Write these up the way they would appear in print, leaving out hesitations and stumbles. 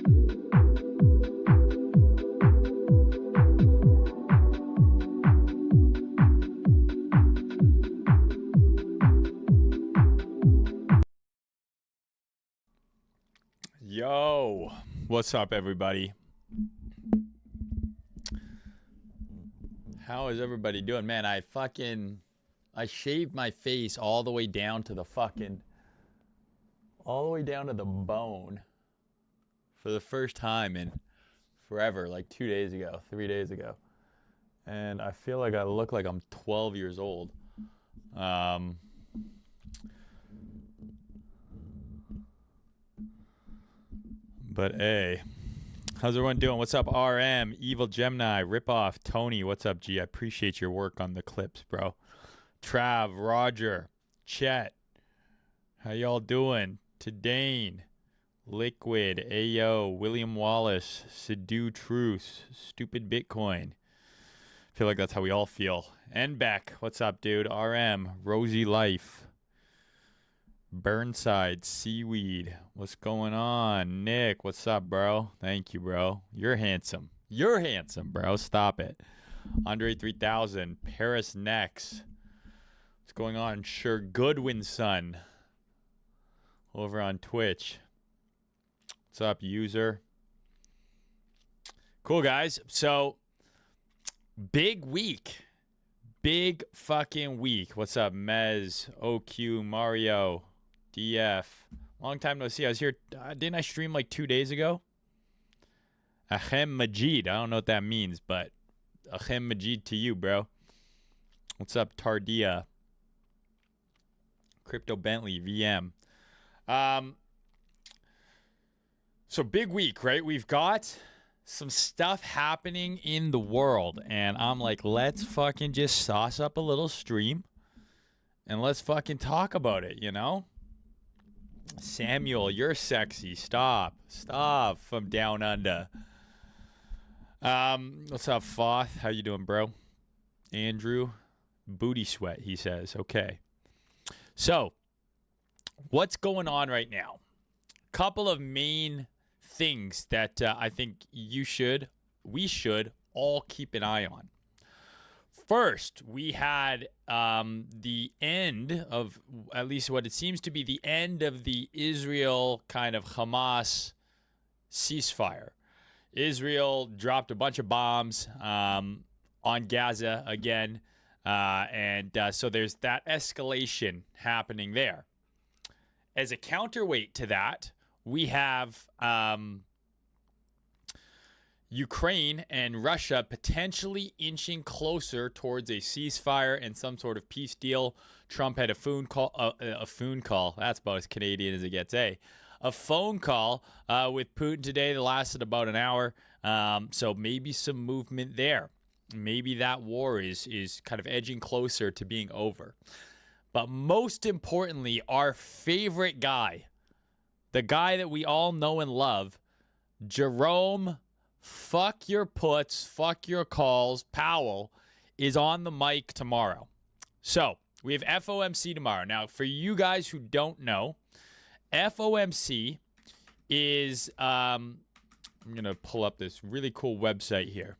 Yo, what's up, everybody? How is everybody doing? Man, I shaved my face all the way down to the bone for the first time in forever, like 2 days ago, 3 days ago. And I feel like I look like I'm 12 years old. But hey, how's everyone doing? What's up, RM, Evil Gemini, Ripoff, Tony? What's up, G? I appreciate your work on the clips, bro. Trav, Roger, Chet, how y'all doing? Tadane, Liquid, Ayo, William Wallace, Sidhu Truce, Stupid Bitcoin. I feel like that's how we all feel. And Beck, what's up, dude? RM, Rosy Life. Burnside, Seaweed, what's going on? Nick, what's up, bro? Thank you, bro. You're handsome. You're handsome, bro. Stop it. Andre 3000, Paris Next. What's going on? Sure, Goodwin son. Over on Twitch. What's up, user? Cool, guys. So, big week. Big fucking week. What's up, Mez, OQ, Mario, DF? Long time no see. I was here. Didn't I stream like 2 days ago? Ahem Majid. I don't know what that means, but Ahem Majid to you, bro. What's up, Tardia? Crypto Bentley, VM. So big week, right? We've got some stuff happening in the world, and I'm like, let's fucking just sauce up a little stream and let's fucking talk about it, you know? Samuel, you're sexy. Stop from down under. What's up, Foth? How you doing, bro? Andrew, booty sweat, he says. Okay. So, what's going on right now? Couple of main things that I think we should all keep an eye on. First, we had the end of, at least what it seems to be the end of the Israel kind of Hamas ceasefire. Israel dropped a bunch of bombs on Gaza again, and so there's that escalation happening there. As a counterweight to that, we have Ukraine and Russia potentially inching closer towards a ceasefire and some sort of peace deal. Trump had a phone call. That's about as Canadian as it gets. A phone call with Putin today that lasted about an hour. So maybe some movement there. Maybe that war is kind of edging closer to being over. But most importantly, our favorite guy, the guy that we all know and love, Jerome, fuck your puts, fuck your calls, Powell, is on the mic tomorrow. So, we have FOMC tomorrow. Now, for you guys who don't know, FOMC is, I'm going to pull up this really cool website here.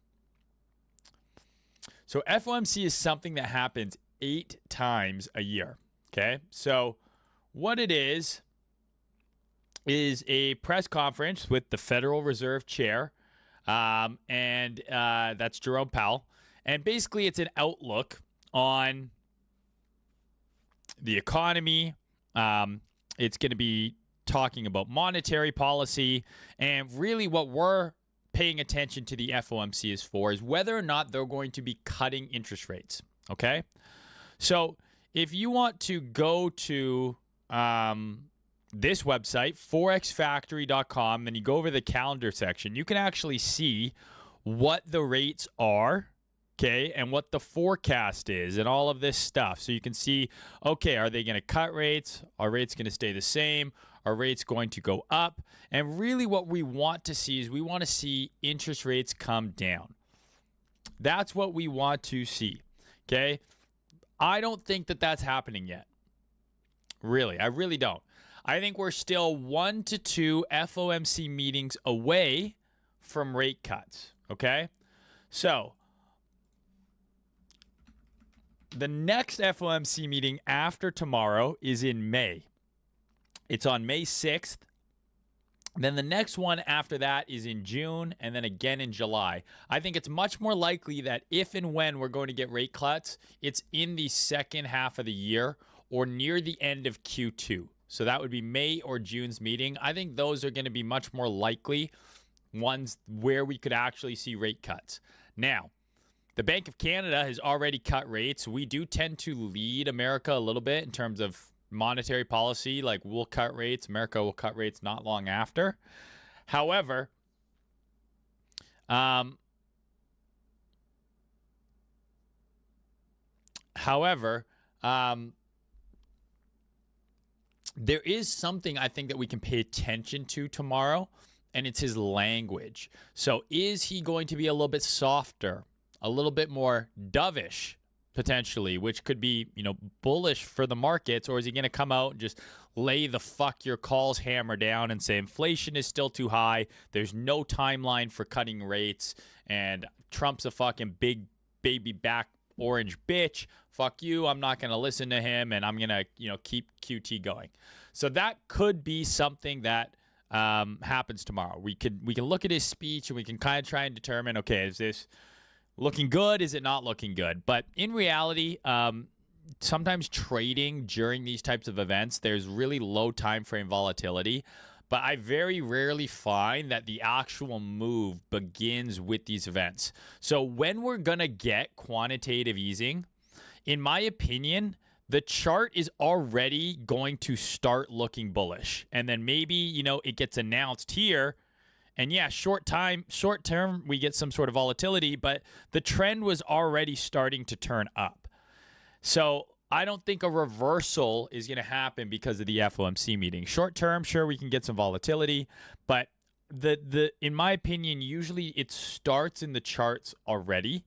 So, FOMC is something that happens 8 times a year, okay? So, what it is a press conference with the Federal Reserve Chair, and that's Jerome Powell. And basically, it's an outlook on the economy. It's going to be talking about monetary policy. And really what we're paying attention to the FOMC is whether or not they're going to be cutting interest rates. Okay? So if you want to go to this website, forexfactory.com, then you go over the calendar section, you can actually see what the rates are, okay, and what the forecast is and all of this stuff. So you can see, okay, are they going to cut rates? Are rates going to stay the same? Are rates going to go up? And really what we want to see is we want to see interest rates come down. That's what we want to see, okay? I don't think that that's happening yet. Really, I really don't. I think we're still 1 to 2 FOMC meetings away from rate cuts, okay? So the next FOMC meeting after tomorrow is in May. It's on May 6th. Then the next one after that is in June, and then again in July. I think it's much more likely that if and when we're going to get rate cuts, it's in the second half of the year or near the end of Q2. So that would be May or June's meeting. I think those are going to be much more likely ones where we could actually see rate cuts. Now, the Bank of Canada has already cut rates. We do tend to lead America a little bit in terms of monetary policy. Like, we'll cut rates. America will cut rates not long after. However, there is something I think that we can pay attention to tomorrow, and it's his language. So is he going to be a little bit softer, a little bit more dovish, potentially, which could be, bullish for the markets, or is he going to come out and just lay the fuck your calls hammer down and say inflation is still too high, there's no timeline for cutting rates, and Trump's a fucking big baby back orange bitch, fuck you, I'm not going to listen to him, and I'm going to, keep QT going. So that could be something that happens tomorrow. We can look at his speech, and we can kind of try and determine, okay, is this looking good? Is it not looking good? But in reality, sometimes trading during these types of events, there's really low time frame volatility. But I very rarely find that the actual move begins with these events. So when we're going to get quantitative easing, in my opinion, the chart is already going to start looking bullish. And then maybe, it gets announced here. And yeah, short term, we get some sort of volatility, but the trend was already starting to turn up. So I don't think a reversal is going to happen because of the FOMC meeting. Short term, sure, we can get some volatility, but in my opinion, usually it starts in the charts already,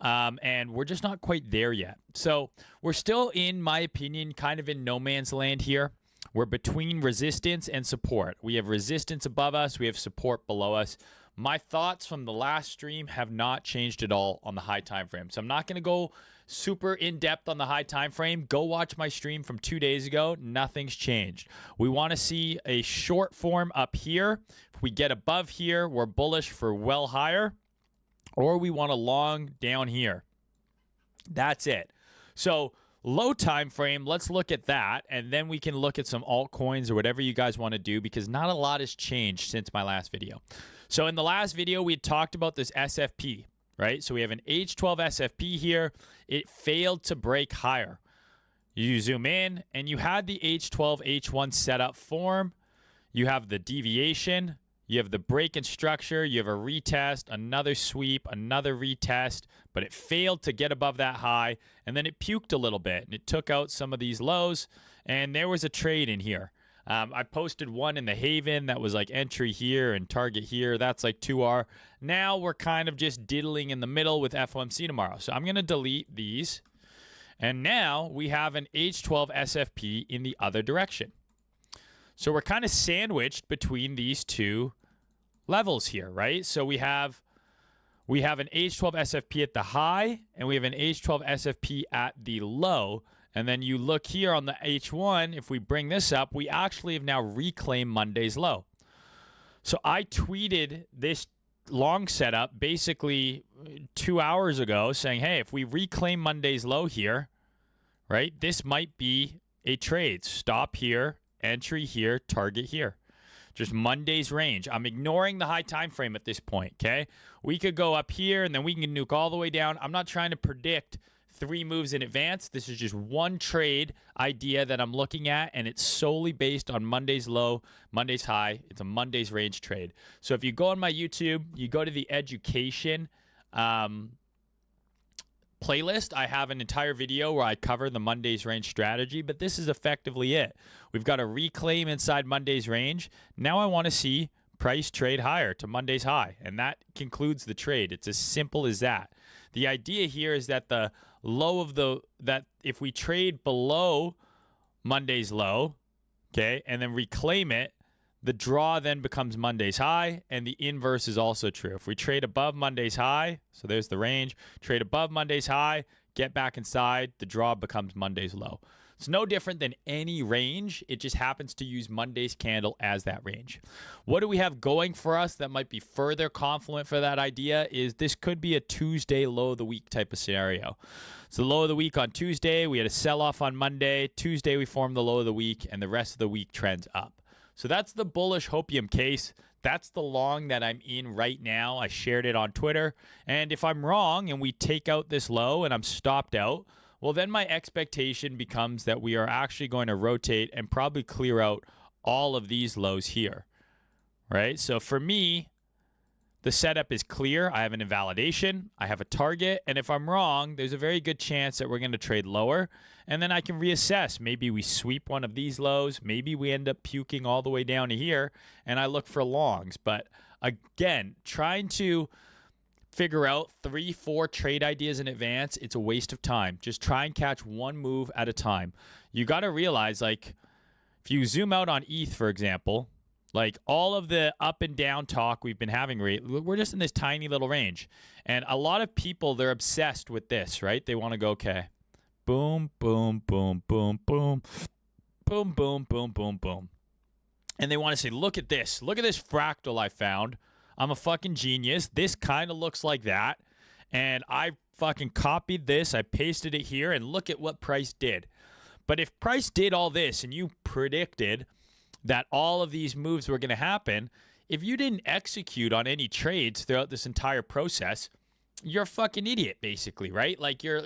and we're just not quite there yet. So we're still, in my opinion, kind of in no man's land here. We're between resistance and support. We have resistance above us. We have support below us. My thoughts from the last stream have not changed at all on the high time frame. So I'm not going to go super in-depth on the high time frame. Go watch my stream from 2 days ago. Nothing's changed. We want to see a short form up here. If we get above here, we're bullish for well higher. Or we want a long down here. That's it. So low time frame, let's look at that, and then we can look at some altcoins or whatever you guys want to do, because not a lot has changed since my last video. So in the last video, we had talked about this SFP, right? So we have an H12 SFP here. It failed to break higher. You zoom in, and you had the H12, H1 setup form. You have the deviation. You have the break in structure. You have a retest, another sweep, another retest, but it failed to get above that high, and then it puked a little bit, and it took out some of these lows, and there was a trade in here. I posted one in the Haven that was like entry here and target here. That's like 2R. Now we're kind of just diddling in the middle with FOMC tomorrow. So I'm going to delete these, and now we have an H12 SFP in the other direction. So we're kind of sandwiched between these two levels here, right? So we have an H12 SFP at the high, and we have an H12 SFP at the low. And then you look here on the H1, if we bring this up, we actually have now reclaimed Monday's low. So I tweeted this long setup basically 2 hours ago saying, hey, if we reclaim Monday's low here, right, this might be a trade. Stop here, entry here, target here. Just Monday's range. I'm ignoring the high time frame at this point, okay? We could go up here, and then we can nuke all the way down. I'm not trying to predict 3 moves in advance. This is just one trade idea that I'm looking at, and it's solely based on Monday's low, Monday's high. It's a Monday's range trade. So if you go on my YouTube, you go to the education playlist, I have an entire video where I cover the Monday's range strategy, but this is effectively it. We've got a reclaim inside Monday's range. Now I want to see price trade higher to Monday's high, and that concludes the trade. It's as simple as that. The idea here is that the low of that if we trade below Monday's low, okay, and then reclaim it, the draw then becomes Monday's high, and the inverse is also true. If we trade above Monday's high, so there's the range, trade above Monday's high, get back inside, the draw becomes Monday's low. It's no different than any range. It just happens to use Monday's candle as that range. What do we have going for us that might be further confluent for that idea is this could be a Tuesday low of the week type of scenario. So low of the week on Tuesday, we had a sell-off on Monday. Tuesday, we formed the low of the week, and the rest of the week trends up. So that's the bullish hopium case. That's the long that I'm in right now. I shared it on Twitter. And if I'm wrong and we take out this low and I'm stopped out, well, then my expectation becomes that we are actually going to rotate and probably clear out all of these lows here, right? So for me, the setup is clear. I have an invalidation. I have a target. And if I'm wrong, there's a very good chance that we're going to trade lower. And then I can reassess. Maybe we sweep one of these lows. Maybe we end up puking all the way down to here. And I look for longs. But again, trying to figure out 3-4 trade ideas in advance, it's a waste of time. Just try and catch one move at a time. You got to realize, like, if you zoom out on ETH, for example, like all of the up and down talk we've been having, we're just in this tiny little range. And a lot of people, they're obsessed with this, right? They want to go, okay, boom, boom, boom, boom, boom, boom, boom, boom, boom, boom. And they want to say, look at this fractal I found. I'm a fucking genius. This kind of looks like that. And I fucking copied this. I pasted it here. And look at what price did. But if price did all this and you predicted that all of these moves were going to happen, if you didn't execute on any trades throughout this entire process, you're a fucking idiot, basically, right? It's like you're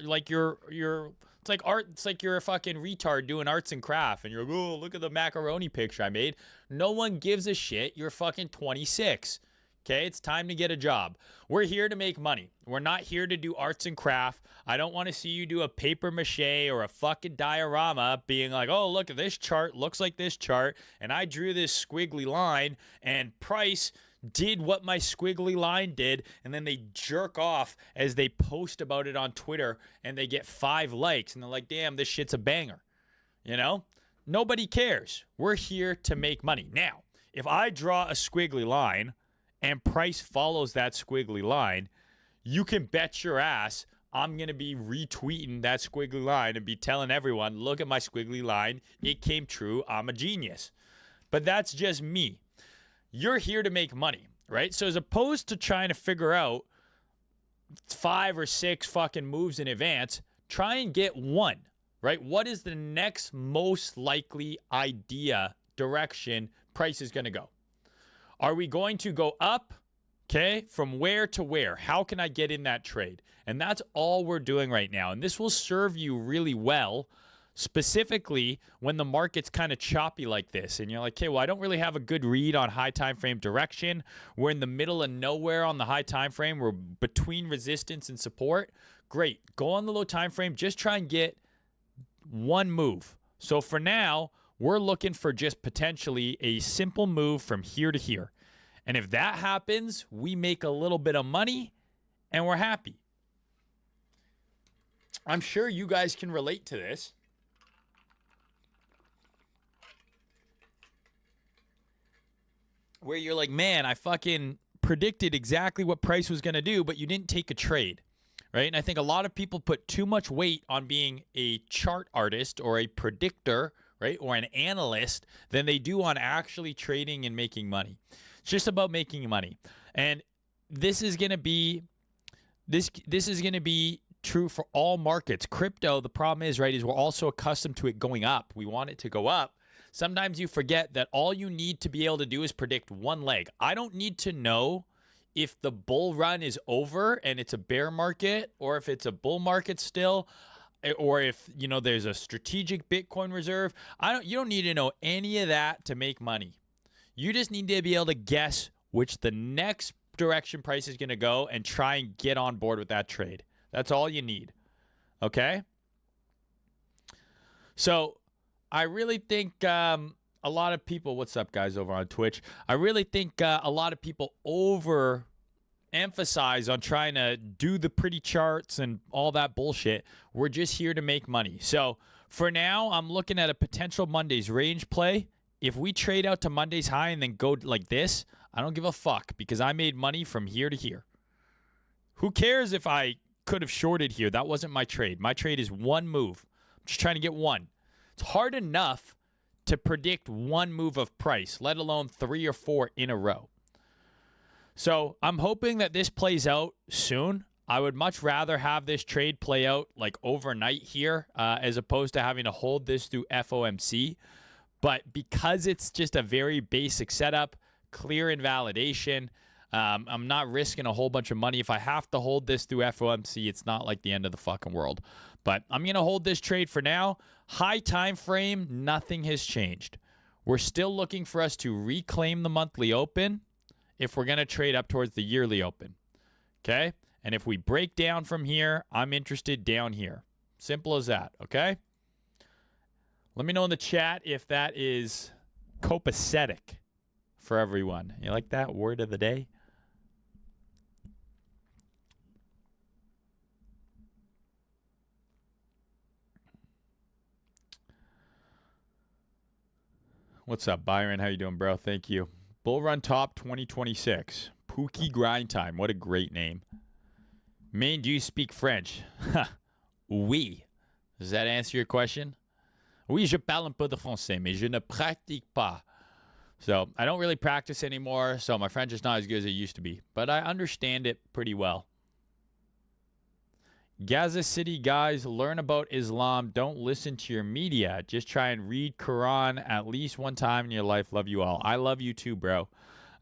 a fucking retard doing arts and craft. And you're like, oh, look at the macaroni picture I made. No one gives a shit. You're fucking 26. Okay, it's time to get a job. We're here to make money. We're not here to do arts and craft. I don't want to see you do a paper mache or a fucking diorama being like, oh, look at this chart, looks like this chart, and I drew this squiggly line, and price did what my squiggly line did, and then they jerk off as they post about it on Twitter, and they get 5 likes, and they're like, damn, this shit's a banger. You know? Nobody cares. We're here to make money. Now, if I draw a squiggly line and price follows that squiggly line, you can bet your ass I'm going to be retweeting that squiggly line and be telling everyone, look at my squiggly line. It came true. I'm a genius. But that's just me. You're here to make money, right? So as opposed to trying to figure out 5 or 6 fucking moves in advance, try and get one, right? What is the next most likely idea, direction price is going to go? Are we going to go up? Okay, from where to where? How can I get in that trade? And that's all we're doing right now. And this will serve you really well, specifically when the market's kind of choppy like this. And you're like, okay, well, I don't really have a good read on high time frame direction. We're in the middle of nowhere on the high time frame. We're between resistance and support. Great. Go on the low time frame. Just try and get one move. So for now, we're looking for just potentially a simple move from here to here. And if that happens, we make a little bit of money and we're happy. I'm sure you guys can relate to this. Where you're like, man, I fucking predicted exactly what price was going to do, but you didn't take a trade, right? And I think a lot of people put too much weight on being a chart artist or a predictor, right, or an analyst than they do on actually trading and making money. It's just about making money. And this is going to be true for all markets. Crypto, the problem is, right, is we're also accustomed to it going up. We want it to go up. Sometimes you forget that all you need to be able to do is predict one leg. I don't need to know if the bull run is over and it's a bear market or if it's a bull market still, or if, you know, there's a strategic Bitcoin reserve. You don't need to know any of that to make money. You just need to be able to guess which the next direction price is going to go and try and get on board with that trade. That's all you need. Okay? So I really think a lot of people, what's up guys over on Twitch? I really think a lot of people emphasize on trying to do the pretty charts and all that bullshit. We're just here to make money. So for now, I'm looking at a potential Monday's range play if we trade out to Monday's high and then go like this, I don't give a fuck because I made money from here to here. Who cares if I could have shorted here? That wasn't my trade. My trade is one move. I'm just trying to get one. It's hard enough to predict one move of price, let alone 3 or 4 in a row. So I'm hoping that this plays out soon. I would much rather have this trade play out like overnight here as opposed to having to hold this through FOMC. But because it's just a very basic setup, clear invalidation, I'm not risking a whole bunch of money. If I have to hold this through FOMC, it's not like the end of the fucking world. But I'm going to hold this trade for now. High time frame, nothing has changed. We're still looking for us to reclaim the monthly open if we're going to trade up towards the yearly open. Okay? And if we break down from here, I'm interested down here. Simple as that. Okay? Let me know in the chat if that is copacetic for everyone. You like that word of the day? What's up, Byron? How you doing, bro? Thank you. Bull Run Top 2026. Pookie Grind Time. What a great name. Maine, do you speak French? Oui. Does that answer your question? Oui, je parle un peu de français, mais je ne pratique pas. So I don't really practice anymore, so my French is not as good as it used to be. But I understand it pretty well. Gaza City guys, learn about Islam. Don't listen to your media. Just try and read Quran at least one time in your life. Love you all. I love you too, bro.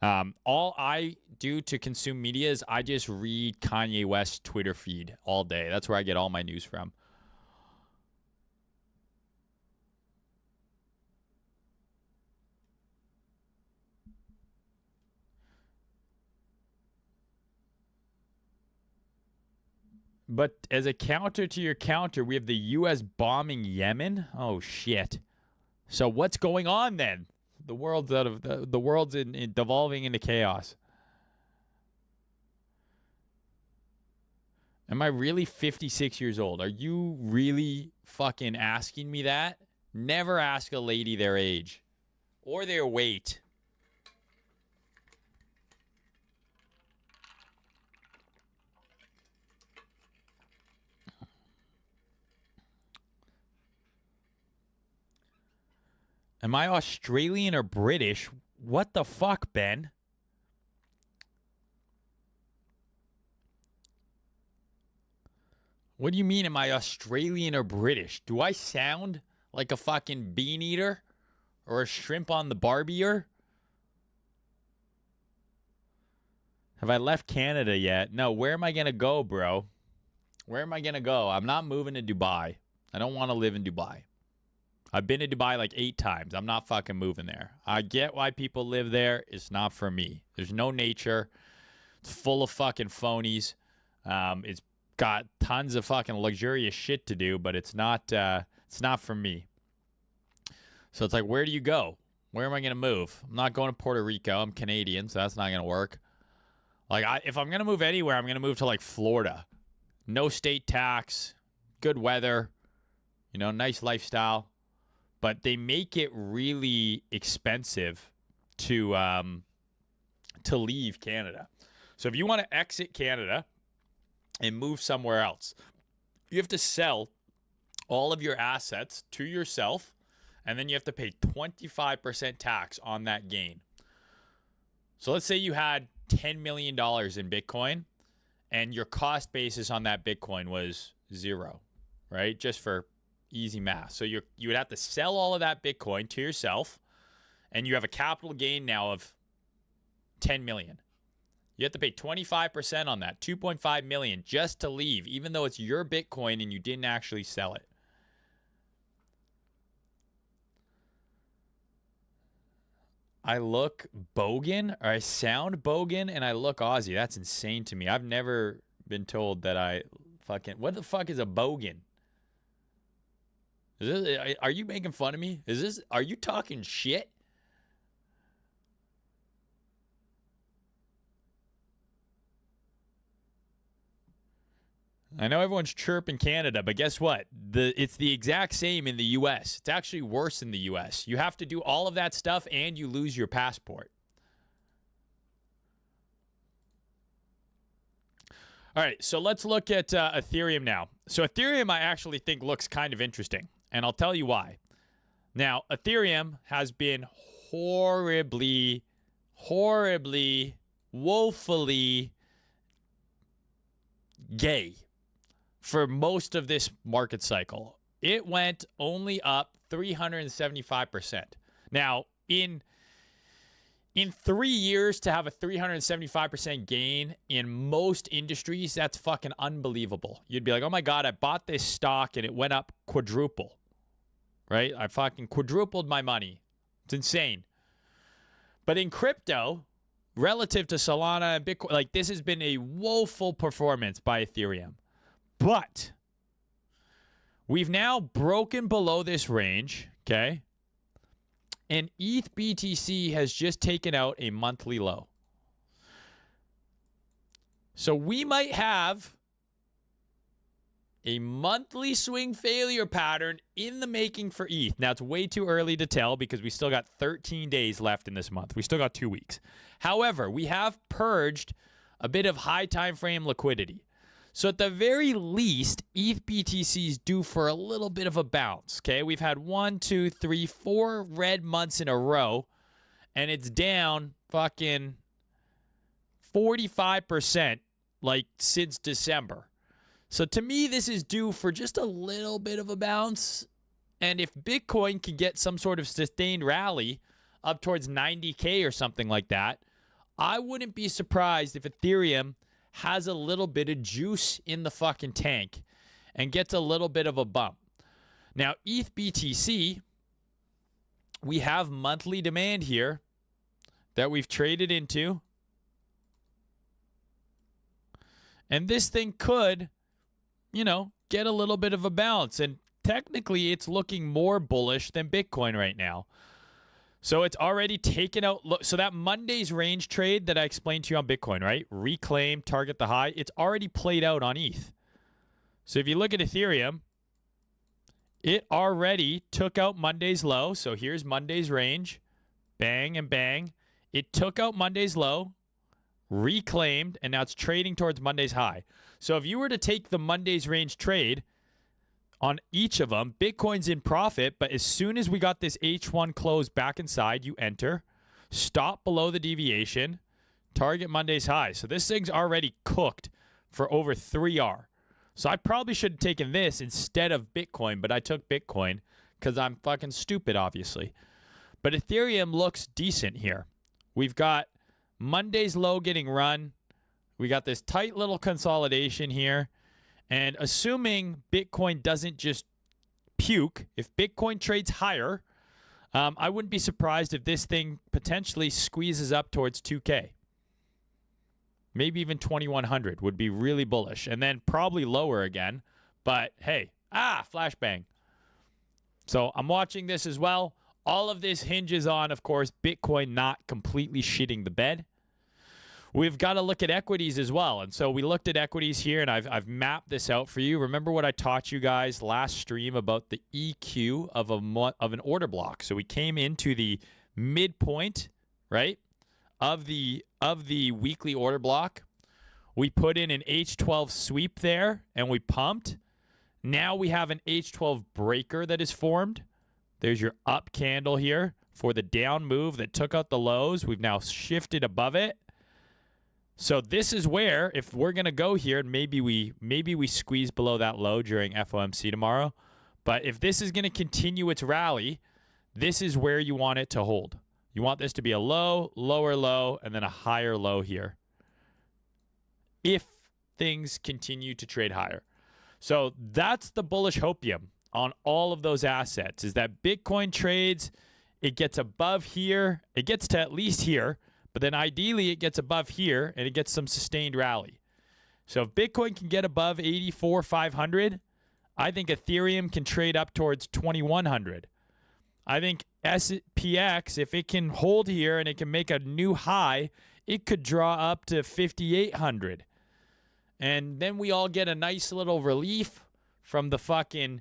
All I do to consume media is I just read Kanye West's Twitter feed all day. That's where I get all my news from. But as a counter to your counter, we have the U.S. bombing Yemen. Oh shit! So what's going on then? The world's out of the world's in devolving into chaos. Am I really 56 years old? Are you really fucking asking me that? Never ask a lady their age or their weight. Am I Australian or British? What the fuck, Ben? What do you mean, am I Australian or British? Do I sound like a fucking bean eater? Or a shrimp on the barbier? Have I left Canada yet? No, where am I going to go, bro? Where am I going to go? I'm not moving to Dubai. I don't want to live in Dubai. I've been to Dubai like 8 times. I'm not fucking moving there. I get why people live there. It's not for me. There's no nature. It's full of fucking phonies. It's got tons of fucking luxurious shit to do, but it's not for me. So it's like, where do you go? Where am I going to move? I'm not going to Puerto Rico. I'm Canadian, so that's not going to work. Like, if I'm going to move anywhere, I'm going to move to like Florida. No state tax, good weather, nice lifestyle. But they make it really expensive to leave Canada. So if you want to exit Canada and move somewhere else, you have to sell all of your assets to yourself, and then you have to pay 25% tax on that gain. So let's say you had $10 million in Bitcoin, and your cost basis on that Bitcoin was 0, right? Just for easy math. So you would have to sell all of that Bitcoin to yourself, and you have a capital gain now of 10 million. You have to pay 25% on that, 2.5 million just to leave, even though it's your Bitcoin and you didn't actually sell it. I look bogan, or I sound bogan, and I look Aussie. That's insane to me. I've never been told that I fucking... What the fuck is a bogan? Are you making fun of me? Are you talking shit? I know everyone's chirping Canada, but guess what? It's the exact same in the U.S. It's actually worse in the U.S. You have to do all of that stuff and you lose your passport. All right, so let's look at Ethereum now. So Ethereum I actually think looks kind of interesting, and I'll tell you why. Now, Ethereum has been horribly, woefully gay for most of this market cycle. It went only up 375%. Now, in 3 years to have a 375% gain in most industries, that's fucking unbelievable. You'd be like, oh my God, I bought this stock and it went up quadruple, right? I fucking quadrupled my money. It's insane. But in crypto, relative to Solana and Bitcoin, like this has been a woeful performance by Ethereum. But we've now broken below this range, okay? And ETH BTC has just taken out a monthly low. So we might have a monthly swing failure pattern in the making for ETH. Now, it's way too early to tell because we still got 13 days left in this month. We still got 2 weeks. However, we have purged a bit of high time frame liquidity. So at the very least, ETH BTC is due for a little bit of a bounce, okay? We've had 1, 2, 3, 4 red months in a row, and it's down fucking 45% like since December. So to me, this is due for just a little bit of a bounce. And if Bitcoin can get some sort of sustained rally up towards 90K or something like that, I wouldn't be surprised if Ethereum has a little bit of juice in the fucking tank and gets a little bit of a bump. Now, ETH BTC, we have monthly demand here that we've traded into. And this thing could, get a little bit of a bounce. And technically, it's looking more bullish than Bitcoin right now. So it's already taken out. So that Monday's range trade that I explained to you on Bitcoin, right? Reclaim, target the high. It's already played out on ETH. So if you look at Ethereum, it already took out Monday's low. So here's Monday's range. Bang and bang. It took out Monday's low, reclaimed, and now it's trading towards Monday's high. So if you were to take the Monday's range trade on each of them, Bitcoin's in profit, but as soon as we got this H1 close back inside, you enter, stop below the deviation, target Monday's high. So this thing's already cooked for over 3R. So I probably should have taken this instead of Bitcoin, but I took Bitcoin because I'm fucking stupid, obviously. But Ethereum looks decent here. We've got Monday's low getting run. We got this tight little consolidation here. And assuming Bitcoin doesn't just puke, if Bitcoin trades higher, I wouldn't be surprised if this thing potentially squeezes up towards 2K. Maybe even 2,100 would be really bullish. And then probably lower again. But hey, flashbang. So I'm watching this as well. All of this hinges on, of course, Bitcoin not completely shitting the bed. We've got to look at equities as well. And so we looked at equities here, and I've mapped this out for you. Remember what I taught you guys last stream about the EQ of an order block. So we came into the midpoint, right, of the weekly order block. We put in an H12 sweep there, and we pumped. Now we have an H12 breaker that is formed. There's your up candle here for the down move that took out the lows. We've now shifted above it. So this is where, if we're going to go here, and maybe we squeeze below that low during FOMC tomorrow, but if this is going to continue its rally, this is where you want it to hold. You want this to be a low, lower low, and then a higher low here if things continue to trade higher. So that's the bullish hopium on all of those assets, is that Bitcoin trades, it gets above here, it gets to at least here, but then ideally it gets above here and it gets some sustained rally. So if Bitcoin can get above 84,500, I think Ethereum can trade up towards 2,100. I think SPX, if it can hold here and it can make a new high, it could draw up to 5,800. And then we all get a nice little relief from the fucking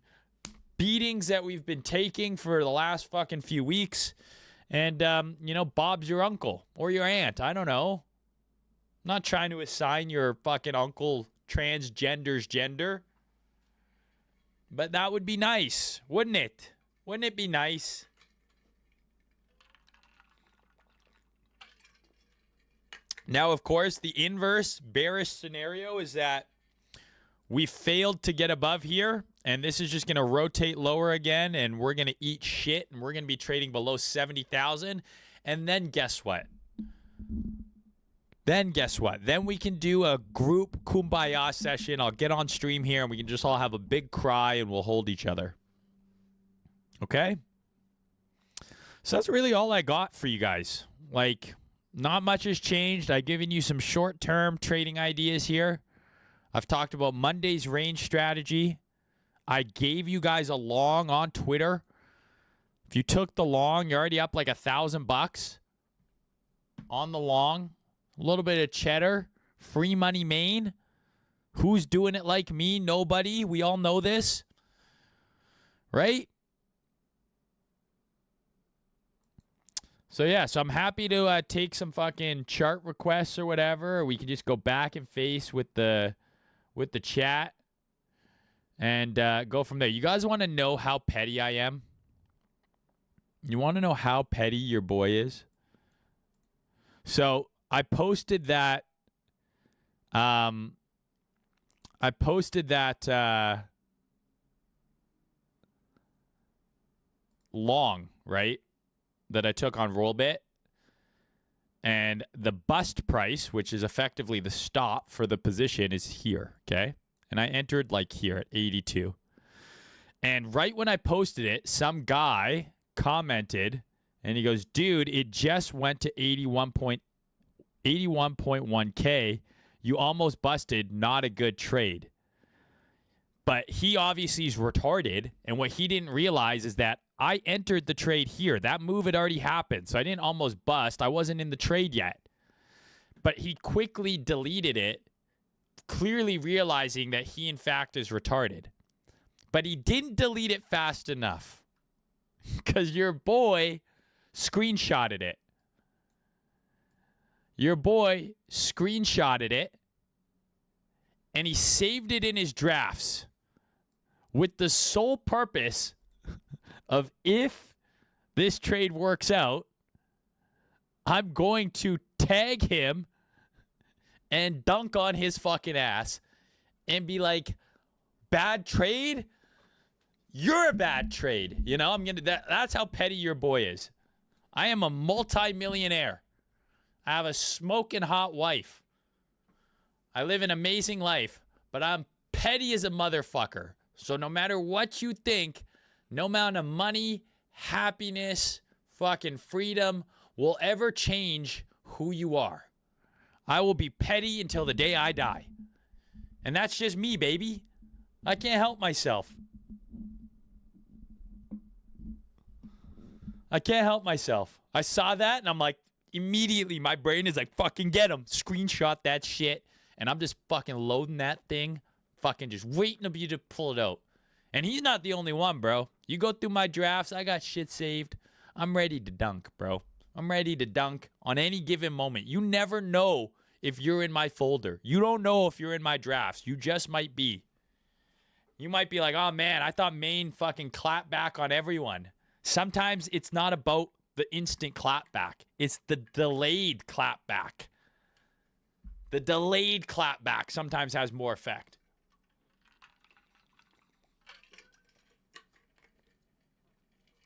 beatings that we've been taking for the last fucking few weeks. And, Bob's your uncle or your aunt. I don't know. I'm not trying to assign your fucking uncle transgender's gender. But that would be nice, wouldn't it? Wouldn't it be nice? Now, of course, the inverse bearish scenario is that we failed to get above here, and this is just going to rotate lower again, and we're going to eat shit, and we're going to be trading below 70,000. And then guess what? Then we can do a group kumbaya session. I'll get on stream here, and we can just all have a big cry, and we'll hold each other. Okay? So that's really all I got for you guys. Like, not much has changed. I've given you some short-term trading ideas here. I've talked about Monday's range strategy. I gave you guys a long on Twitter. If you took the long, you're already up like $1,000 on the long. A little bit of cheddar. Free money main. Who's doing it like me? Nobody. We all know this. Right? So, yeah. So, I'm happy to take some fucking chart requests or whatever. Or we can just go back and face with the chat and go from there. You guys want to know how petty I am? You want to know how petty your boy is? So, I posted that long, right? That I took on Rollbit. And the bust price, which is effectively the stop for the position, is here, okay? And I entered like here at 82. And right when I posted it, some guy commented, and he goes, dude, it just went to 81.1K. You almost busted. Not a good trade. But he obviously is retarded. And what he didn't realize is that I entered the trade here. That move had already happened. So I didn't almost bust. I wasn't in the trade yet. But he quickly deleted it, clearly realizing that he, in fact, is retarded. But he didn't delete it fast enough because your boy screenshotted it. Your boy screenshotted it, and he saved it in his drafts with the sole purpose of, if this trade works out, I'm going to tag him and dunk on his fucking ass and be like, bad trade? You're a bad trade. You know, that's how petty your boy is. I am a multi-millionaire. I have a smoking hot wife. I live an amazing life, but I'm petty as a motherfucker. So no matter what you think, no amount of money, happiness, fucking freedom will ever change who you are. I will be petty until the day I die. And that's just me, baby. I can't help myself. I can't help myself. I saw that and I'm like, immediately my brain is like, fucking get him. Screenshot that shit. And I'm just fucking loading that thing. Fucking just waiting for you to pull it out. And he's not the only one, bro. You go through my drafts. I got shit saved. I'm ready to dunk, bro. I'm ready to dunk on any given moment. You never know if you're in my folder. You don't know if you're in my drafts. You just might be. You might be like, oh, man, I thought Maine fucking clapped back on everyone. Sometimes it's not about the instant clap back. It's the delayed clap back. The delayed clap back sometimes has more effect.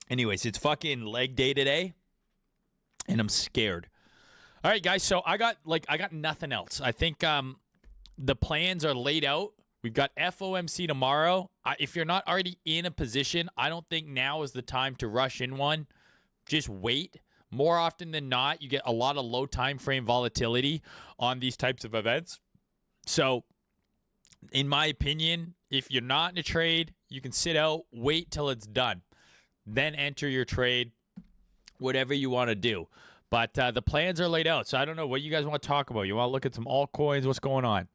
Anyways, it's fucking leg day today, and I'm scared. All right, guys, so I got nothing else. I think the plans are laid out. We've got FOMC tomorrow. If you're not already in a position, I don't think now is the time to rush in one. Just wait. More often than not, you get a lot of low time frame volatility on these types of events. So, in my opinion, if you're not in a trade, you can sit out, wait till it's done. Then enter your trade, whatever you want to do. But the plans are laid out. So I don't know what you guys want to talk about. You want to look at some altcoins? What's going on?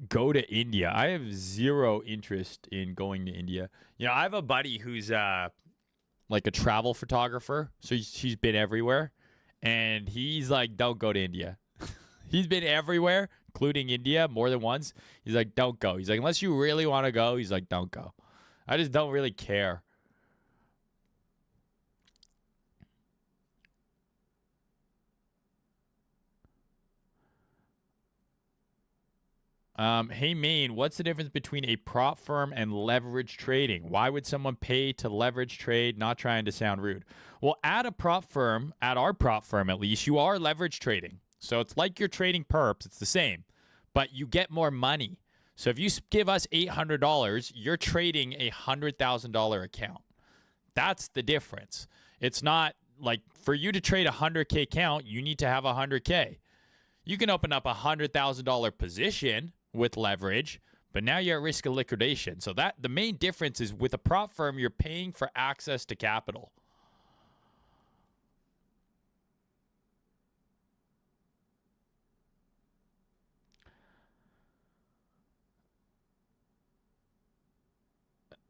Go to India. I have zero interest in going to India. You know, I have a buddy who's like a travel photographer, so she's been everywhere, and he's like, "Don't go to India." He's been everywhere, including India, more than once. He's like, "Don't go." He's like, "Unless you really want to go," he's like, "Don't go." I just don't really care. Hey, Maine, what's the difference between a prop firm and leverage trading? Why would someone pay to leverage trade? Not trying to sound rude. Well, at a prop firm, at our prop firm at least, you are leverage trading. So it's like you're trading perps. It's the same, but you get more money. So if you give us $800, you're trading a $100,000 account. That's the difference. It's not like for you to trade a 100K account, you need to have 100K. You can open up a $100,000 position with leverage, but now you're at risk of liquidation. So that the main difference is with a prop firm, you're paying for access to capital.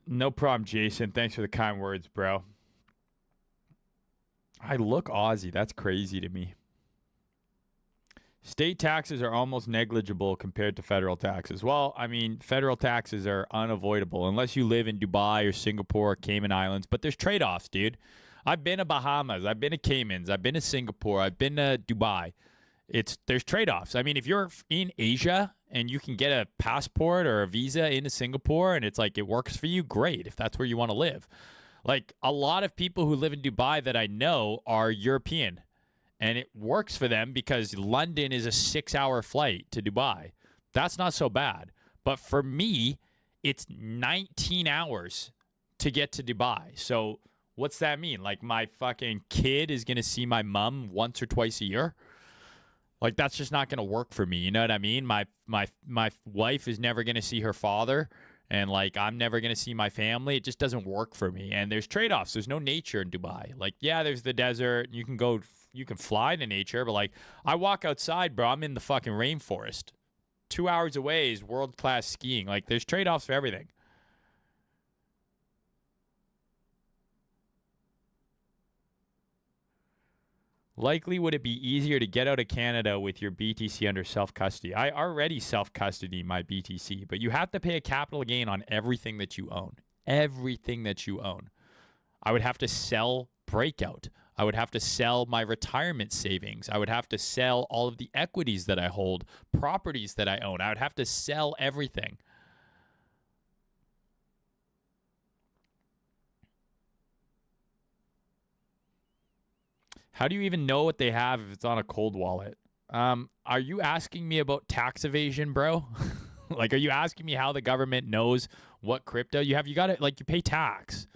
No problem, Jason. Thanks for the kind words, bro. I look Aussie. That's crazy to me. State taxes are almost negligible compared to federal taxes. Well, I mean, federal taxes are unavoidable unless you live in Dubai or Singapore or Cayman Islands. But there's trade-offs, dude. I've been to Bahamas. I've been to Caymans. I've been to Singapore. I've been to Dubai. There's trade-offs. I mean, if you're in Asia and you can get a passport or a visa into Singapore and it's like it works for you, great, if that's where you want to live. Like a lot of people who live in Dubai that I know are European. And it works for them because London is a 6-hour flight to Dubai. That's not so bad. But for me, it's 19 hours to get to Dubai. So what's that mean? Like my fucking kid is going to see my mom once or twice a year? Like that's just not going to work for me. You know what I mean? My wife is never going to see her father. And like I'm never going to see my family. It just doesn't work for me. And there's trade-offs. There's no nature in Dubai. Like, yeah, there's the desert. You can fly to nature, but like I walk outside, bro, I'm in the fucking rainforest. 2 hours away is world-class skiing. Like there's trade-offs for everything. Likely would it be easier to get out of Canada with your BTC under self-custody? I already self-custody my BTC, but you have to pay a capital gain on everything that you own. Everything that you own. I would have to sell Breakout. I would have to sell my retirement savings. I would have to sell all of the equities that I hold, properties that I own. I would have to sell everything. How do you even know what they have if it's on a cold wallet? Are you asking me about tax evasion, bro? Like, are you asking me how the government knows what crypto you have? You got to, like, you pay tax,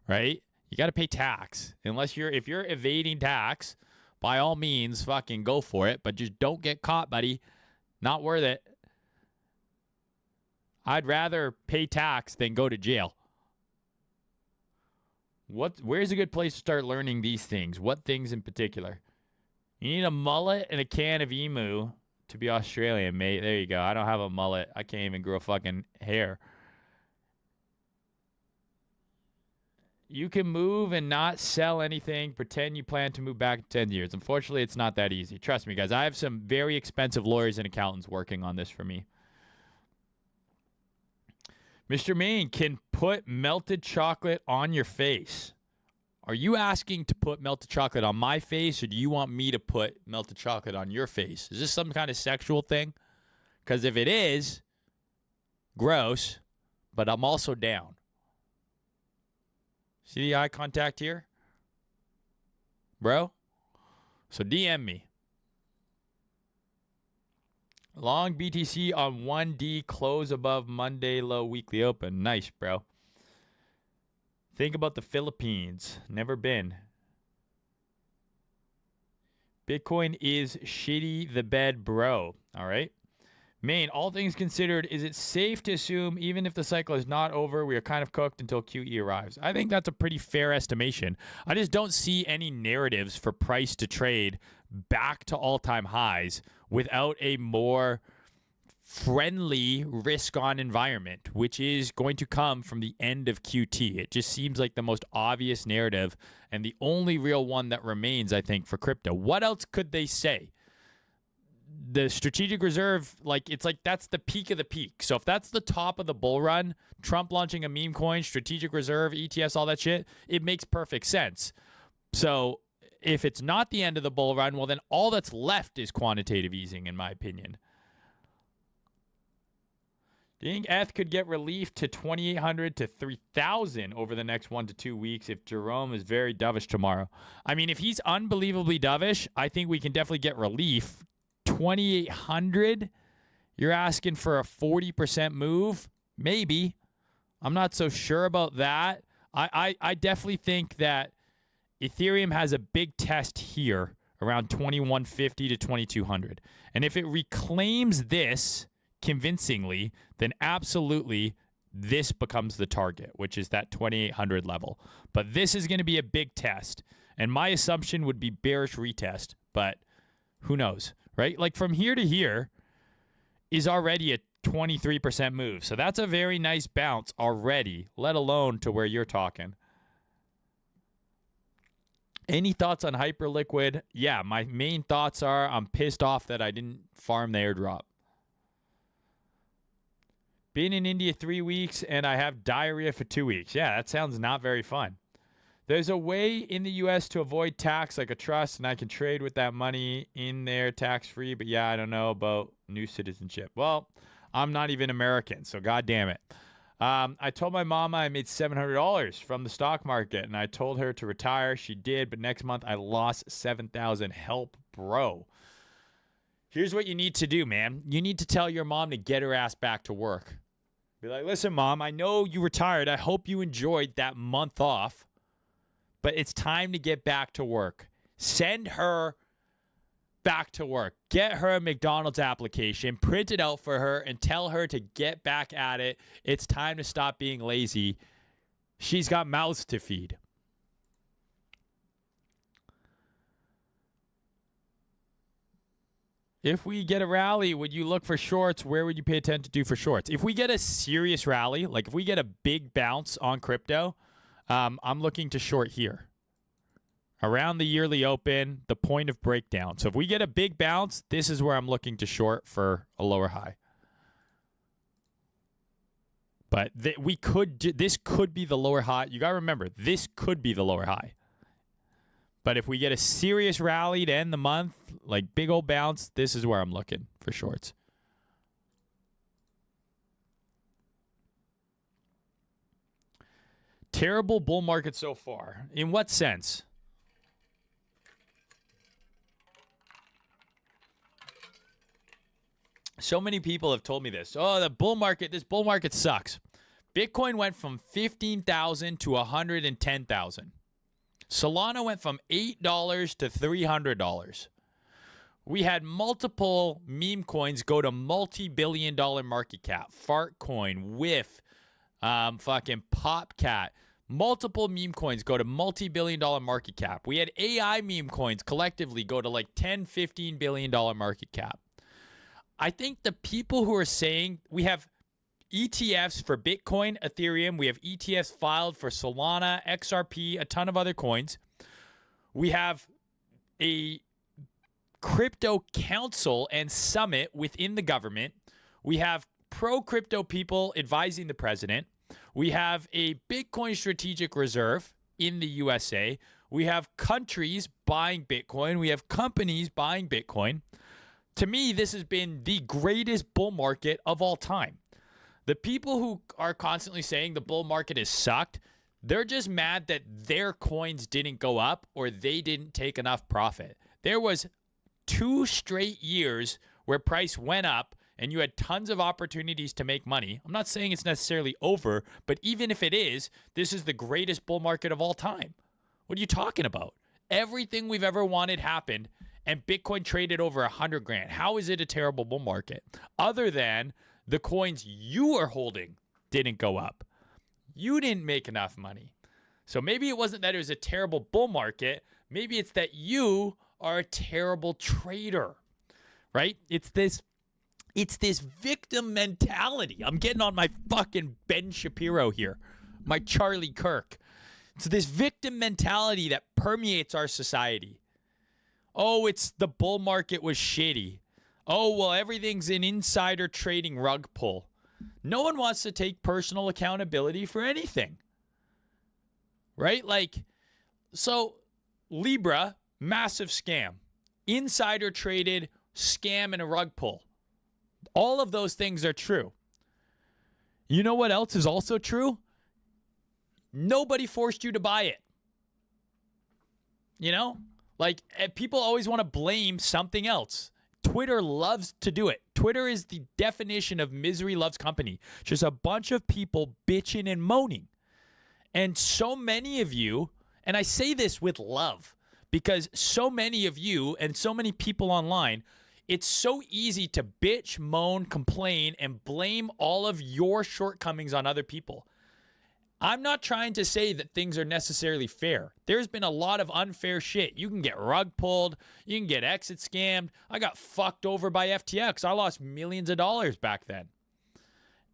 right? You got to pay tax. If you're evading tax, by all means, fucking go for it. But just don't get caught, buddy. Not worth it. I'd rather pay tax than go to jail. Where's a good place to start learning these things? What things in particular? You need a mullet and a can of emu to be Australian, mate. There you go. I don't have a mullet. I can't even grow fucking hair. You can move and not sell anything. Pretend you plan to move back in 10 years. Unfortunately, it's not that easy. Trust me, guys. I have some very expensive lawyers and accountants working on this for me. Mr. Main can put melted chocolate on your face. Are you asking to put melted chocolate on my face, or do you want me to put melted chocolate on your face? Is this some kind of sexual thing? Because if it is, gross, but I'm also down. See the eye contact here? Bro? So DM me. Long BTC on 1D, close above Monday low, weekly open. Nice, bro. Think about the Philippines. Never been. Bitcoin is shitty the bed, bro. All right. Maine, all things considered, is it safe to assume even if the cycle is not over, we are kind of cooked until QE arrives? I think that's a pretty fair estimation. I just don't see any narratives for price to trade back to all-time highs without a more friendly risk-on environment, which is going to come from the end of QT. It just seems like the most obvious narrative and the only real one that remains, I think, for crypto. What else could they say? The strategic reserve, it's like that's the peak of the peak. So if that's the top of the bull run, Trump launching a meme coin, strategic reserve, ETFs, all that shit, it makes perfect sense. So if it's not the end of the bull run, well, then all that's left is quantitative easing, in my opinion. Do you think ETH could get relief to 2,800 to 3,000 over the next 1 to 2 weeks if Jerome is very dovish tomorrow? I mean, if he's unbelievably dovish, I think we can definitely get relief. 2,800, you're asking for a 40% move? Maybe. I'm not so sure about that. I definitely think that Ethereum has a big test here around 2,150 to 2,200. And if it reclaims this convincingly, then absolutely this becomes the target, which is that 2,800 level. But this is going to be a big test. And my assumption would be bearish retest, but who knows, right? Like from here to here is already a 23% move. So that's a very nice bounce already, let alone to where you're talking. Any thoughts on Hyperliquid? Yeah, my main thoughts are I'm pissed off that I didn't farm the airdrop. Been in India 3 weeks and I have diarrhea for 2 weeks. Yeah, that sounds not very fun. There's a way in the U.S. to avoid tax like a trust, and I can trade with that money in there tax-free. But yeah, I don't know about new citizenship. Well, I'm not even American, so God damn it. I told my mama I made $700 from the stock market, and I told her to retire. She did, but next month I lost $7,000. Help, bro. Here's what you need to do, man. You need to tell your mom to get her ass back to work. Be like, listen, Mom, I know you retired. I hope you enjoyed that month off, but it's time to get back to work. Send her back to work. Get her a McDonald's application, print it out for her, and tell her to get back at it. It's time to stop being lazy. She's got mouths to feed. If we get a rally, would you look for shorts? Where would you pay attention to for shorts? If we get a serious rally, like if we get a big bounce on crypto, I'm looking to short here. Around the yearly open, the point of breakdown. So if we get a big bounce, this is where I'm looking to short for a lower high. But this could be the lower high. You got to remember, this could be the lower high. But if we get a serious rally to end the month, like big old bounce, this is where I'm looking for shorts. Terrible bull market so far. In what sense? So many people have told me this. Oh, this bull market sucks. Bitcoin went from 15,000 to 110,000. Solana went from $8 to $300. We had multiple meme coins go to multi-billion-dollar market cap. Fartcoin, Whiff, fucking Popcat. Multiple meme coins go to multi-billion-dollar market cap. We had AI meme coins collectively go to like $10, $15 billion market cap. I think the people who are saying we have ETFs for Bitcoin, Ethereum, we have ETFs filed for Solana, XRP, a ton of other coins. We have a crypto council and summit within the government. We have pro-crypto people advising the president. We have a Bitcoin strategic reserve in the USA. We have countries buying Bitcoin. We have companies buying Bitcoin. To me, this has been the greatest bull market of all time. The people who are constantly saying the bull market has sucked, they're just mad that their coins didn't go up or they didn't take enough profit. There was 2 straight years where price went up and you had tons of opportunities to make money. I'm not saying it's necessarily over, but even if it is, this is the greatest bull market of all time. What are you talking about? Everything we've ever wanted happened, and Bitcoin traded over 100 grand. How is it a terrible bull market? Other than the coins you are holding didn't go up. You didn't make enough money. So maybe it wasn't that it was a terrible bull market. Maybe it's that you are a terrible trader, right? It's this It's this victim mentality. I'm getting on my fucking Ben Shapiro here, my Charlie Kirk. It's this victim mentality that permeates our society. Oh, it's the bull market was shitty. Oh, well, everything's an insider trading rug pull. No one wants to take personal accountability for anything. Right? Like, so Libra, massive scam. Insider traded, scam, and a rug pull. All of those things are true. You know what else is also true? Nobody forced you to buy it. You know? Like, people always want to blame something else. Twitter loves to do it. Twitter is the definition of misery loves company. Just a bunch of people bitching and moaning. And so many of you, and I say this with love, because so many of you and so many people online, it's so easy to bitch, moan, complain, and blame all of your shortcomings on other people. I'm not trying to say that things are necessarily fair. There's been a lot of unfair shit. You can get rug pulled. You can get exit scammed. I got fucked over by FTX. I lost millions of dollars back then.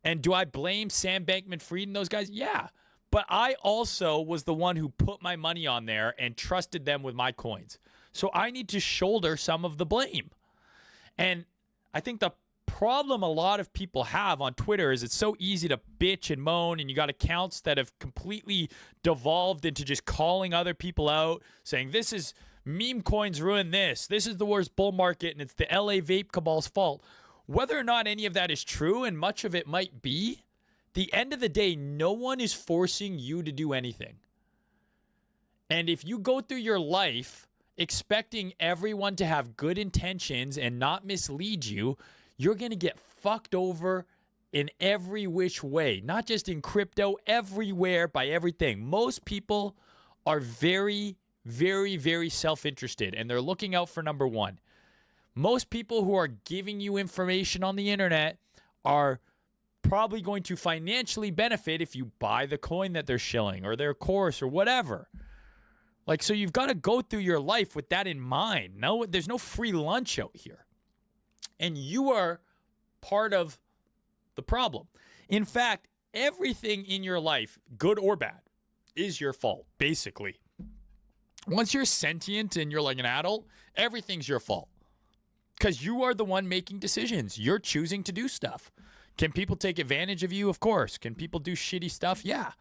And do I blame Sam Bankman-Fried and those guys? Yeah. But I also was the one who put my money on there and trusted them with my coins. So I need to shoulder some of the blame. And I think the problem a lot of people have on Twitter is it's so easy to bitch and moan, and you got accounts that have completely devolved into just calling other people out, saying this is meme coins ruin this. This is the worst bull market, and it's the LA vape cabal's fault. Whether or not any of that is true, and much of it might be, the end of the day, no one is forcing you to do anything. And if you go through your life expecting everyone to have good intentions and not mislead you, you're going to get fucked over in every which way. Not just in crypto, everywhere, by everything. Most people are very, very, very self-interested, and they're looking out for number one. Most people who are giving you information on the internet are probably going to financially benefit if you buy the coin that they're shilling or their course or whatever. Like, so you've got to go through your life with that in mind. No, there's no free lunch out here. And you are part of the problem. In fact, everything in your life, good or bad, is your fault, basically. Once you're sentient and you're like an adult, everything's your fault. Because you are the one making decisions. You're choosing to do stuff. Can people take advantage of you? Of course. Can people do shitty stuff? Yeah.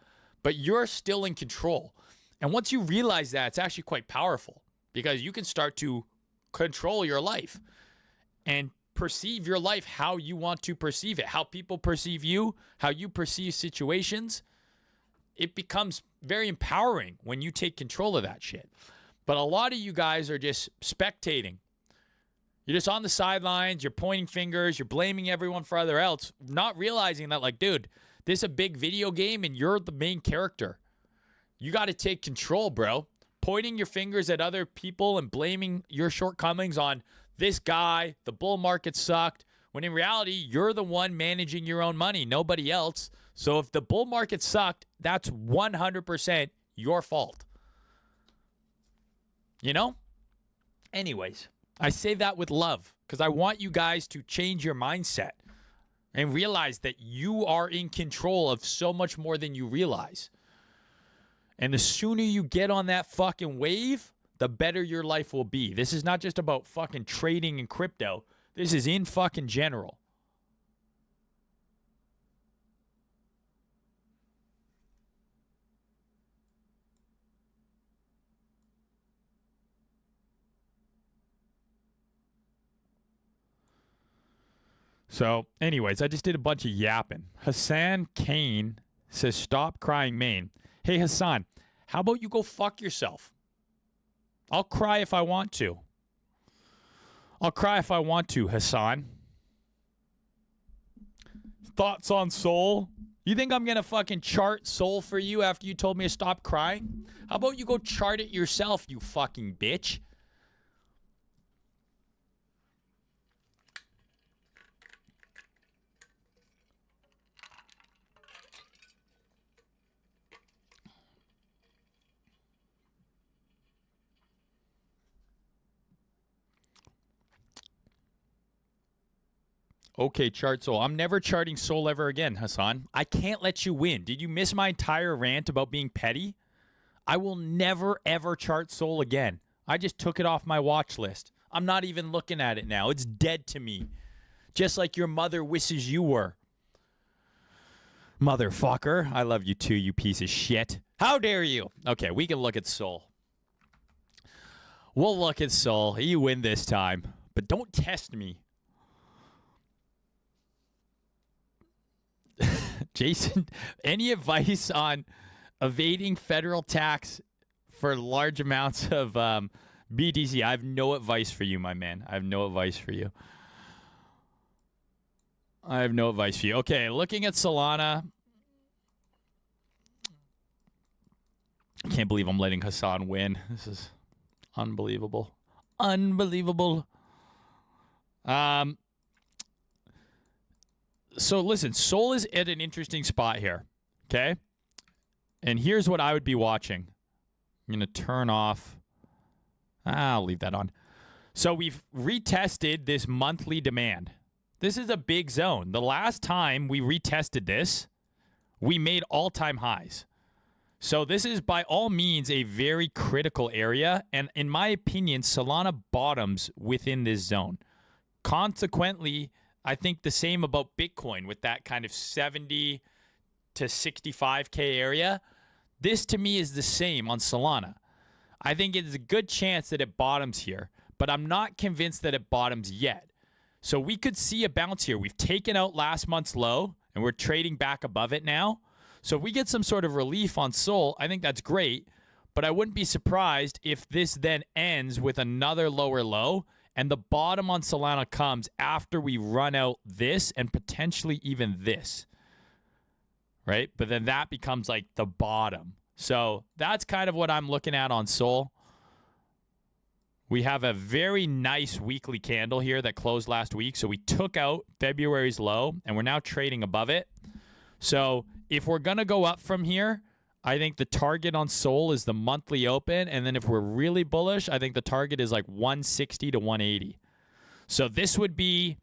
But you're still in control. And once you realize that, it's actually quite powerful. Because you can start to control your life. And perceive your life how you want to perceive it. How people perceive you, how you perceive situations. It becomes very empowering when you take control of that shit. But a lot of you guys are just spectating. You're just on the sidelines, you're pointing fingers, you're blaming everyone for other else, not realizing that, like, dude, this is a big video game and you're the main character. You got to take control, bro. Pointing your fingers at other people and blaming your shortcomings on this guy, the bull market sucked, when in reality, you're the one managing your own money, nobody else. So if the bull market sucked, that's 100% your fault. You know? Anyways, I say that with love because I want you guys to change your mindset and realize that you are in control of so much more than you realize. And the sooner you get on that fucking wave, the better your life will be. This is not just about fucking trading in crypto. This is in fucking general. So, anyways, I just did a bunch of yapping. Hassan Kane says, stop crying, Maine. Hey, Hassan, how about you go fuck yourself? I'll cry if I want to. I'll cry if I want to, Hassan. Thoughts on Sol? You think I'm going to fucking chart Sol for you after you told me to stop crying? How about you go chart it yourself, you fucking bitch? Okay, chart Sol. I'm never charting Sol ever again, Hassan. I can't let you win. Did you miss my entire rant about being petty? I will never, ever chart Sol again. I just took it off my watch list. I'm not even looking at it now. It's dead to me. Just like your mother wishes you were. Motherfucker. I love you too, you piece of shit. How dare you? Okay, we can look at Sol. We'll look at Sol. You win this time. But don't test me. Jason, any advice on evading federal tax for large amounts of BTC? I have no advice for you, my man. I have no advice for you. I have no advice for you. Okay, looking at Solana. I can't believe I'm letting Hassan win. This is unbelievable. Unbelievable. So listen, Sol is at an interesting spot here, okay? And here's what I would be watching. I'm going to turn off. I'll leave that on. So we've retested this monthly demand. This is a big zone. The last time we retested this, we made all-time highs. So this is by all means a very critical area. And in my opinion, Solana bottoms within this zone. Consequently, I think the same about Bitcoin with that kind of 70 to 65K area. This to me is the same on Solana. I think it's a good chance that it bottoms here, but I'm not convinced that it bottoms yet. So we could see a bounce here. We've taken out last month's low and we're trading back above it now. So if we get some sort of relief on Sol, I think that's great, but I wouldn't be surprised if this then ends with another lower low and the bottom on Solana comes after we run out this and potentially even this, right? But then that becomes like the bottom. So that's kind of what I'm looking at on Sol. We have a very nice weekly candle here that closed last week. So we took out February's low and we're now trading above it. So if we're going to go up from here, I think the target on Sol is the monthly open. And then if we're really bullish, I think the target is like 160 to 180. So this would be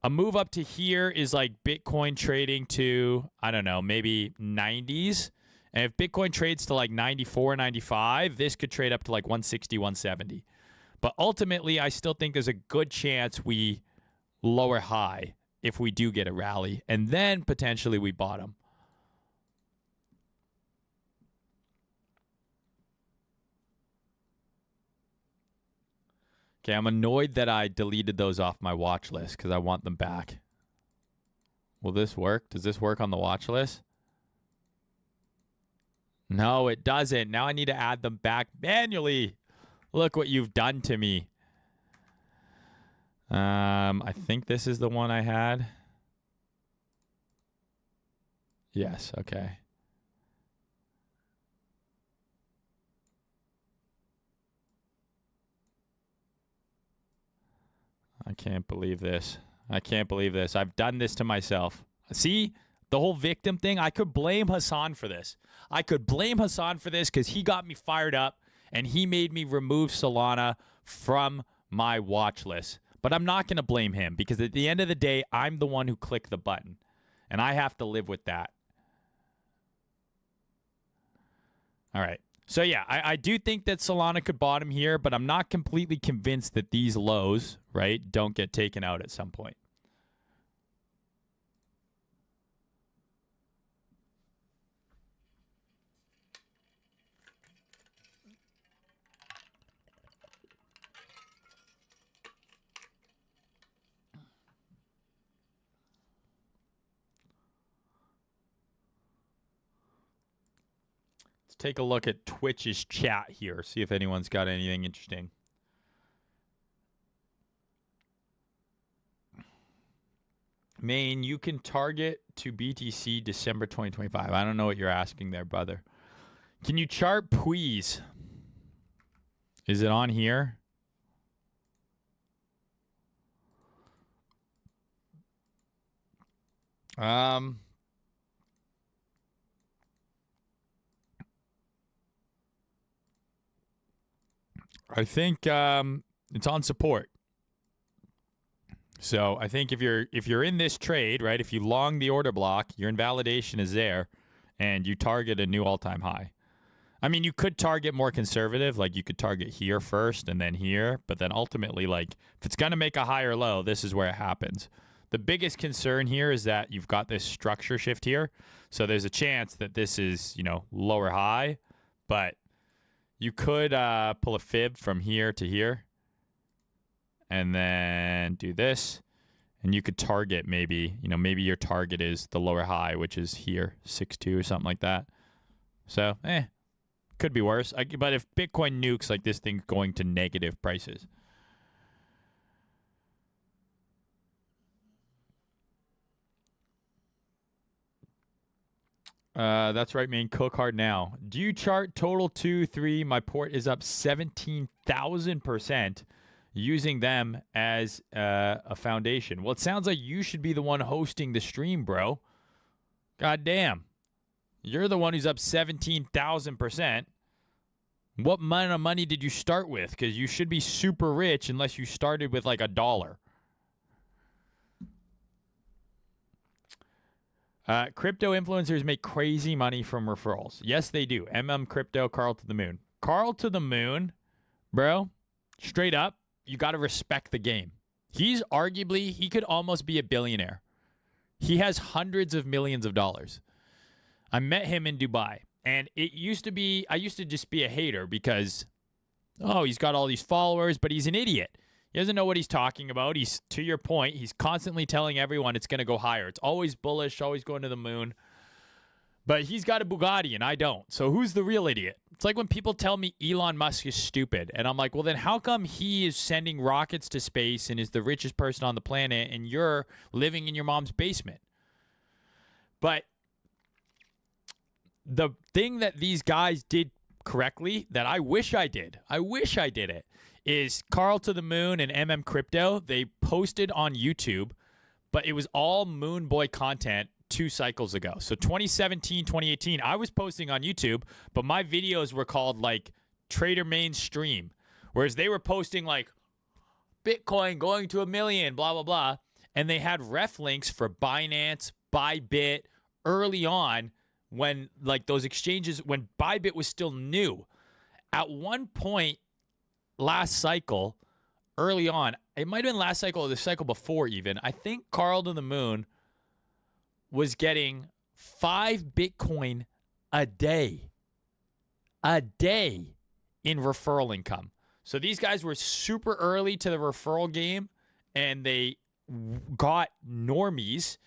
a move up to here is like Bitcoin trading to, I don't know, maybe 90s. And if Bitcoin trades to like 94, 95, this could trade up to like 160, 170. But ultimately, I still think there's a good chance we lower high if we do get a rally. And then potentially we bottom. Okay, I'm annoyed that I deleted those off my watch list because I want them back. Will this work? Does this work on the watch list? No, it doesn't. Now I need to add them back manually. Look what you've done to me. I think this is the one I had. Yes, okay. I can't believe this. I can't believe this. I've done this to myself. See? The whole victim thing, I could blame Hassan for this. I could blame Hassan for this because he got me fired up and he made me remove Solana from my watch list. But I'm not going to blame him because at the end of the day, I'm the one who clicked the button. And I have to live with that. All right. So, yeah, I do think that Solana could bottom here, but I'm not completely convinced that these lows, right, don't get taken out at some point. Take a look at Twitch's chat here. See if anyone's got anything interesting. Maine, you can target to BTC December 2025. I don't know what you're asking there, brother. Can you chart please? Is it on here? I think it's on support. So I think if you're in this trade, right, if you long the order block, your invalidation is there, and you target a new all-time high. I mean, you could target more conservative, like you could target here first and then here, but then ultimately, like, if it's going to make a higher low, this is where it happens. The biggest concern here is that you've got this structure shift here, so there's a chance that this is, lower high, but you could pull a fib from here to here and then do this, and you could target maybe your target is the lower high, which is here, 6.2 or something like that. So, could be worse. But if Bitcoin nukes, like, this thing's going to negative prices. That's right, man. Cook hard now. Do you chart total 2, 3? My port is up 17,000% using them as a foundation. Well, it sounds like you should be the one hosting the stream, bro. God damn. You're the one who's up 17,000%. What amount of money did you start with? Because you should be super rich unless you started with like $1. Crypto influencers make crazy money from referrals. Yes, they do. Crypto, Carl to the moon. Carl to the moon, bro, straight up, you got to respect the game. He could almost be a billionaire. He has hundreds of millions of dollars. I met him in Dubai, and I used to just be a hater because, he's got all these followers, but he's an idiot. He doesn't know what he's talking about. To your point, he's constantly telling everyone it's going to go higher. It's always bullish, always going to the moon. But he's got a Bugatti and I don't. So who's the real idiot? It's like when people tell me Elon Musk is stupid. And I'm like, well, then how come he is sending rockets to space and is the richest person on the planet and you're living in your mom's basement? But the thing that these guys did correctly that I wish I did it, is Carl to the Moon and Crypto. They posted on YouTube, but it was all Moon Boy content 2 cycles ago. So 2017, 2018, I was posting on YouTube, but my videos were called like Trader Mainstream, whereas they were posting like Bitcoin going to 1 million, blah, blah, blah. And they had ref links for Binance, Bybit early on when like those exchanges, when Bybit was still new. At one point, last cycle, early on, it might have been last cycle or the cycle before even, I think Carl to the Moon was getting 5 Bitcoin a day in referral income. So these guys were super early to the referral game, and they got normies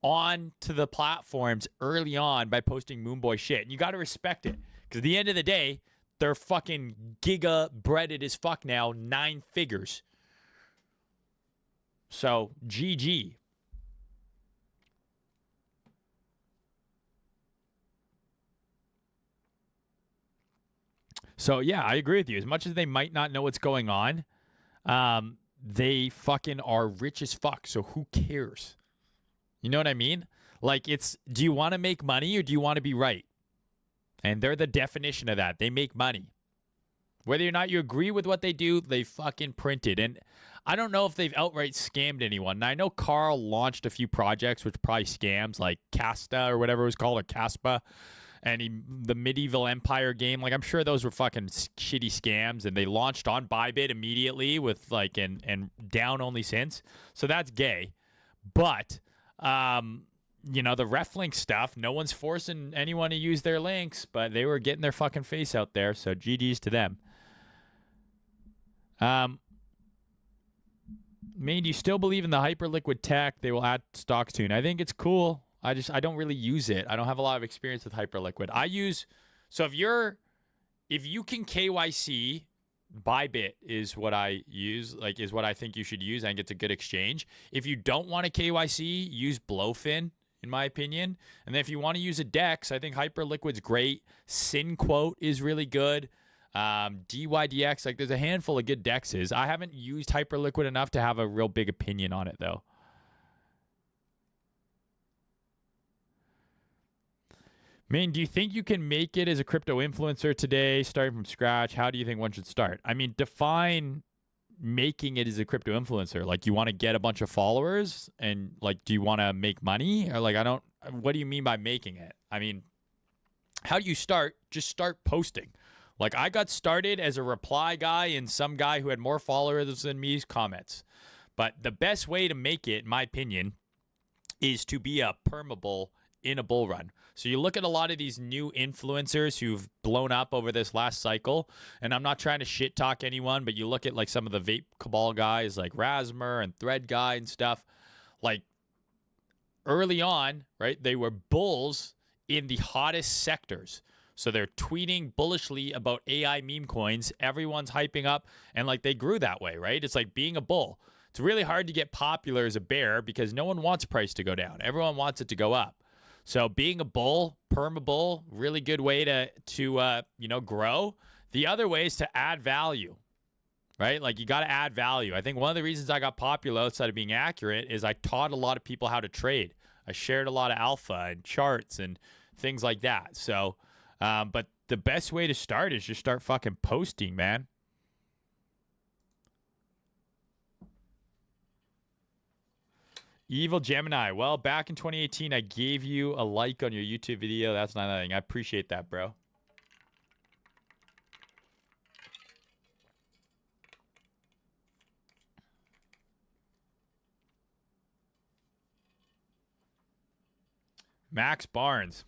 on to the platforms early on by posting Moonboy shit. And you got to respect it, because at the end of the day, they're fucking giga breaded as fuck now, 9 figures. So, GG. So, yeah, I agree with you. As much as they might not know what's going on, they fucking are rich as fuck. So, who cares? You know what I mean? Like, do you want to make money or do you want to be right? And they're the definition of that. They make money. Whether or not you agree with what they do, they fucking print it. And I don't know if they've outright scammed anyone. Now, I know Carl launched a few projects, which probably scams, like Casta or whatever it was called, or Caspa, and the Medieval Empire game. Like, I'm sure those were fucking shitty scams, and they launched on Bybit immediately with like, and down only since. So that's gay. But, the ref link stuff, no one's forcing anyone to use their links, but they were getting their fucking face out there, so GG's to them. Do you still believe in the hyperliquid tech they will add stocks soon? I think it's cool. I don't really use it. I don't have a lot of experience with hyperliquid. If you can KYC, Bybit is what I use, like is what I think you should use. I think it's a good exchange. If you don't want to KYC, use Blowfin, in my opinion. And then if you want to use a DEX, I think Hyperliquid's great. SynQuote is really good. DYDX, like there's a handful of good DEXs. I haven't used Hyperliquid enough to have a real big opinion on it, though. Man, do you think you can make it as a crypto influencer today, starting from scratch? How do you think one should start? I mean, define making it as a crypto influencer? Like, you want to get a bunch of followers and like, do you want to make money? Or like, what do you mean by making it? I mean, how do you start? Just start posting. Like, I got started as a reply guy and some guy who had more followers than me's comments. But the best way to make it, in my opinion, is to be a permabull in a bull run. So you look at a lot of these new influencers who've blown up over this last cycle, and I'm not trying to shit talk anyone, but you look at like some of the vape cabal guys like Rasmer and Thread Guy and stuff, like early on, right? They were bulls in the hottest sectors. So they're tweeting bullishly about AI meme coins. Everyone's hyping up, and like they grew that way, right? It's like being a bull. It's really hard to get popular as a bear because no one wants price to go down. Everyone wants it to go up. So being a bull, perma-bull, really good way to grow. The other way is to add value, right? Like, you got to add value. I think one of the reasons I got popular outside of being accurate is I taught a lot of people how to trade. I shared a lot of alpha and charts and things like that. So, but the best way to start is just start fucking posting, man. Evil Gemini. Well, back in 2018, I gave you a like on your YouTube video. That's not nothing. I appreciate that, bro. Max Barnes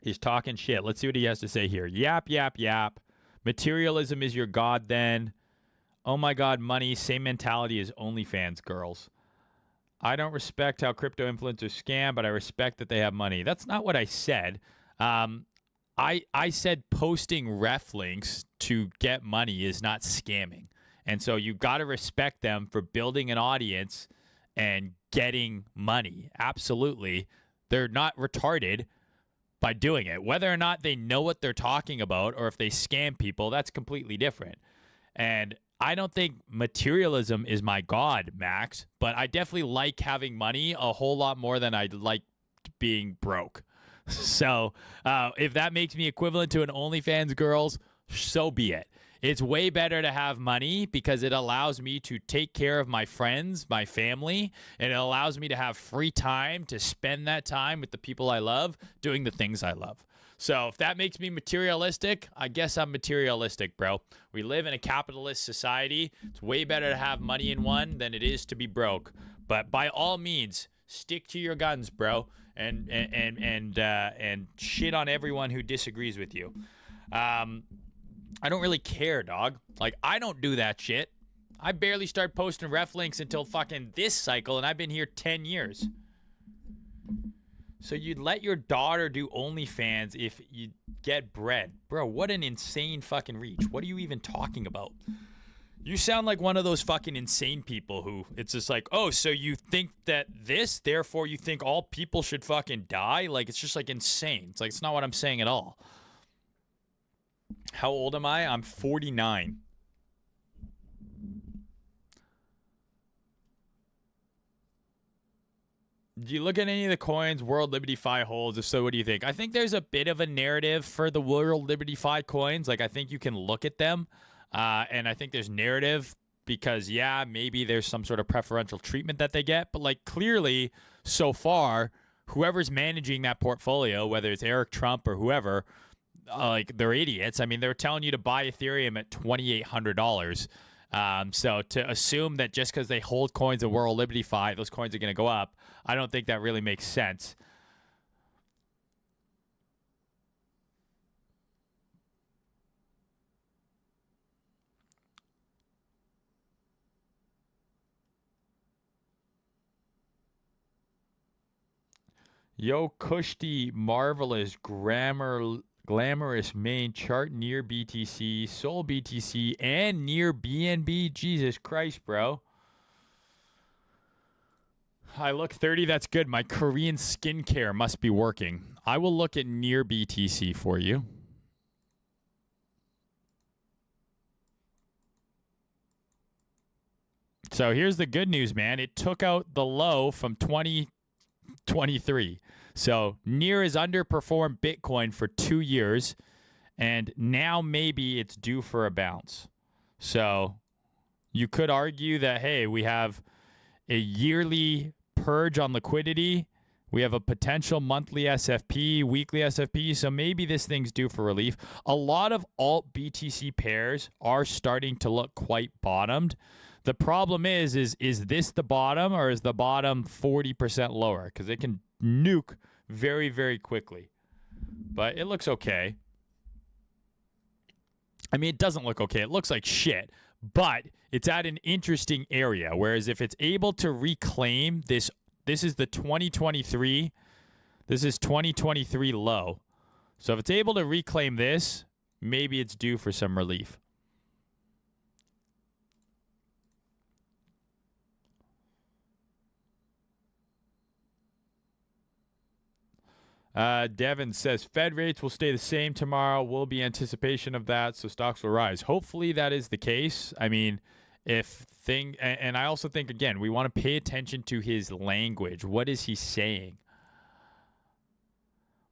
is talking shit. Let's see what he has to say here. Yap, yap, yap. Materialism is your god then. Oh my god, money. Same mentality as OnlyFans girls. I don't respect how crypto influencers scam, but I respect that they have money. That's not what I said. I said posting ref links to get money is not scamming. And so you got to respect them for building an audience and getting money. Absolutely. They're not retarded by doing it. Whether or not they know what they're talking about or if they scam people, that's completely different. And I don't think materialism is my god, Max, but I definitely like having money a whole lot more than I like being broke. So if that makes me equivalent to an OnlyFans girls, so be it. It's way better to have money because it allows me to take care of my friends, my family, and it allows me to have free time to spend that time with the people I love doing the things I love. So if that makes me materialistic, I guess I'm materialistic, bro. We live in a capitalist society. It's way better to have money in one than it is to be broke. But by all means, stick to your guns, bro, and shit on everyone who disagrees with you. I don't really care, dog. Like, I don't do that shit. I barely start posting ref links until fucking this cycle, and I've been here 10 years. So you'd let your daughter do OnlyFans if you get bread. Bro, what an insane fucking reach. What are you even talking about? You sound like one of those fucking insane people who it's just like, oh, so you think that this, therefore you think all people should fucking die? Like, it's just like insane. It's like, it's not what I'm saying at all. How old am I? I'm 49. Do you look at any of the coins World Liberty Fi holds? If so, what do you think? I think there's a bit of a narrative for the World Liberty Fi coins. Like, I think you can look at them, and I think there's narrative because, yeah, maybe there's some sort of preferential treatment that they get. But, like, clearly, so far, whoever's managing that portfolio, whether it's Eric Trump or whoever, like, they're idiots. I mean, they're telling you to buy Ethereum at $2,800. So to assume that just because they hold coins in World Liberty Fi, those coins are going to go up, I don't think that really makes sense. Yo, Kushti, marvelous, glamorous main chart near BTC, Sol BTC, and near BNB. Jesus Christ, bro. I look 30. That's good. My Korean skincare must be working. I will look at near BTC for you. So here's the good news, man. It took out the low from 2023. So near has underperformed Bitcoin for 2 years, and now maybe it's due for a bounce. So You could argue that, hey, we have a yearly purge on liquidity. We have a potential monthly SFP, weekly SFP, so maybe this thing's due for relief. A lot of alt BTC pairs are starting to look quite bottomed. The problem is this the bottom, or is the bottom 40% lower? Because it can nuke very, very quickly. But it looks okay. I mean, it doesn't look okay. It looks like shit. But it's at an interesting area. Whereas if it's able to reclaim this is the 2023. This is 2023 low. So if it's able to reclaim this, maybe it's due for some relief. Devin says Fed rates will stay the same tomorrow. Will be anticipation of that, so stocks will rise. Hopefully that is the case. I mean, and I also think, again, we want to pay attention to his language. What is he saying?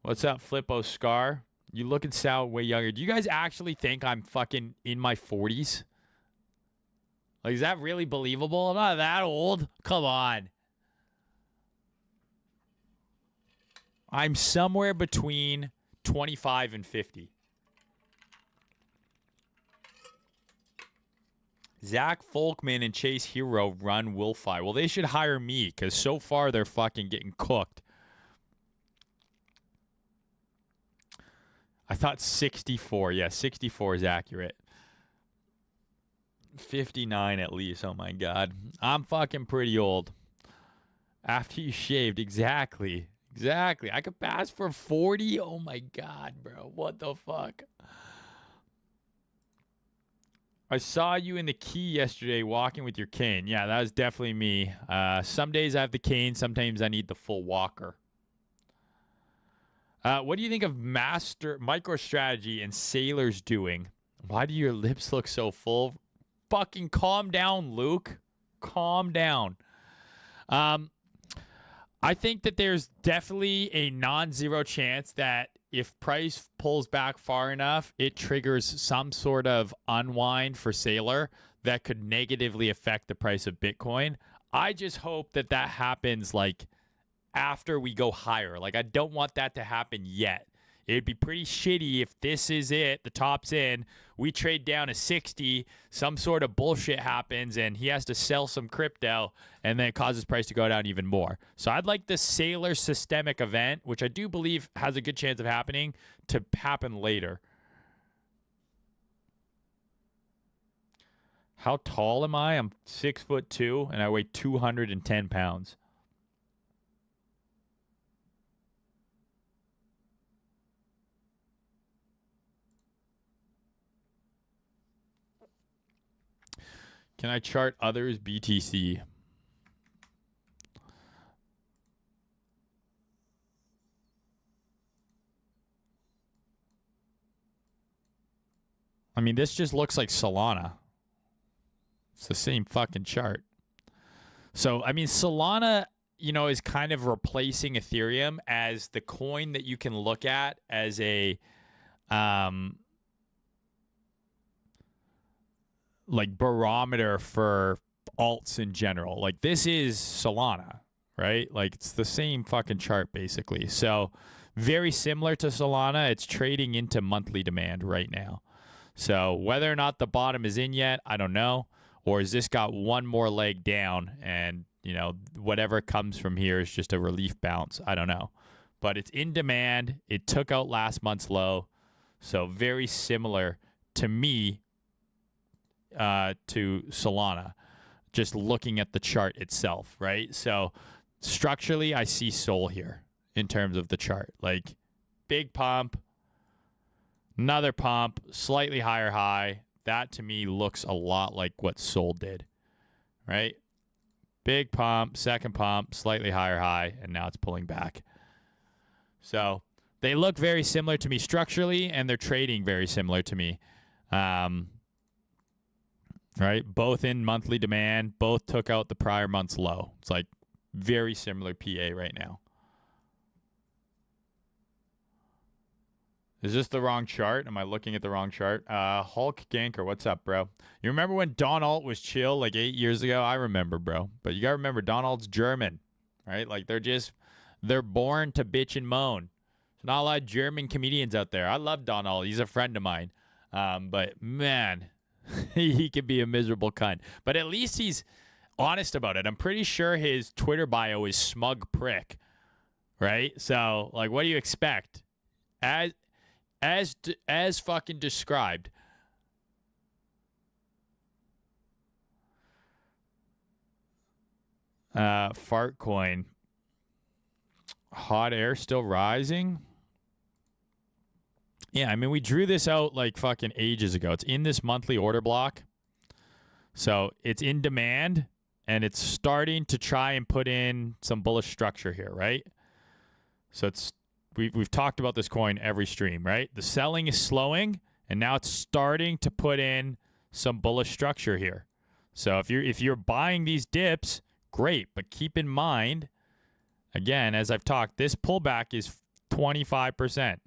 What's up, Flippo Scar? You look and sound way younger. Do you guys actually think I'm fucking in my 40s? Like, is that really believable? I'm not that old. Come on. I'm somewhere between 25 and 50. Zach Folkman and Chase Hero run Wilfi. Well, they should hire me because so far they're fucking getting cooked. I thought 64. Yeah, 64 is accurate. 59 at least. Oh, my God. I'm fucking pretty old. After you shaved. Exactly. Exactly. I could pass for 40. Oh, my God, bro. What the fuck? I saw you in the key yesterday walking with your cane. Yeah, that was definitely me. Some days I have the cane. Sometimes I need the full walker. What do you think of MicroStrategy and Sailors doing? Why do your lips look so full? Fucking calm down, Luke. Calm down. I think that there's definitely a non-zero chance that if price pulls back far enough, it triggers some sort of unwind for Sailor that could negatively affect the price of Bitcoin. I just hope that that happens like after we go higher. Like, I don't want that to happen yet. It'd be pretty shitty if this is it, the top's in, we trade down to 60, some sort of bullshit happens, and he has to sell some crypto, and then it causes price to go down even more. So I'd like the Sailor systemic event, which I do believe has a good chance of happening, to happen later. How tall am I? I'm 6'2", and I weigh 210 pounds. Can I chart others BTC? I mean, this just looks like Solana. It's the same fucking chart. So, I mean, Solana, you know, is kind of replacing Ethereum as the coin that you can look at as a like barometer for alts in general. Like, this is Solana, right? Like, it's the same fucking chart basically. So very similar to Solana. It's trading into monthly demand right now. So whether or not the bottom is in yet, I don't know. Or has this got one more leg down and, you know, whatever comes from here is just a relief bounce? I don't know. But it's in demand. It took out last month's low. So very similar to me to Solana, just looking at the chart itself, right? So structurally, I see Sol here in terms of the chart. Like, big pump, another pump, slightly higher high. That to me looks a lot like what Sol did, right? Big pump, second pump, slightly higher high, and now it's pulling back. So they look very similar to me structurally, and they're trading very similar to me. Right? Both in monthly demand, both took out the prior month's low. It's like very similar PA right now. Is this the wrong chart? Am I looking at the wrong chart? Hulk Ganker, what's up, bro? You remember when Don Alt was chill like 8 years ago? I remember, bro. But you gotta remember, Don Alt's German, right? Like they're born to bitch and moan. There's not a lot of German comedians out there. I love Don Alt. He's a friend of mine. But man, he can be a miserable cunt. But at least he's honest about it. I'm pretty sure his Twitter bio is smug prick, right? So like, what do you expect? As fucking described. Fart coin. Hot air still rising. Yeah, I mean, we drew this out like fucking ages ago. It's in this monthly order block. So it's in demand and it's starting to try and put in some bullish structure here, right? So we've talked about this coin every stream, right? The selling is slowing and now it's starting to put in some bullish structure here. So if you're buying these dips, great, but keep in mind, again, as I've talked, this pullback is 25%,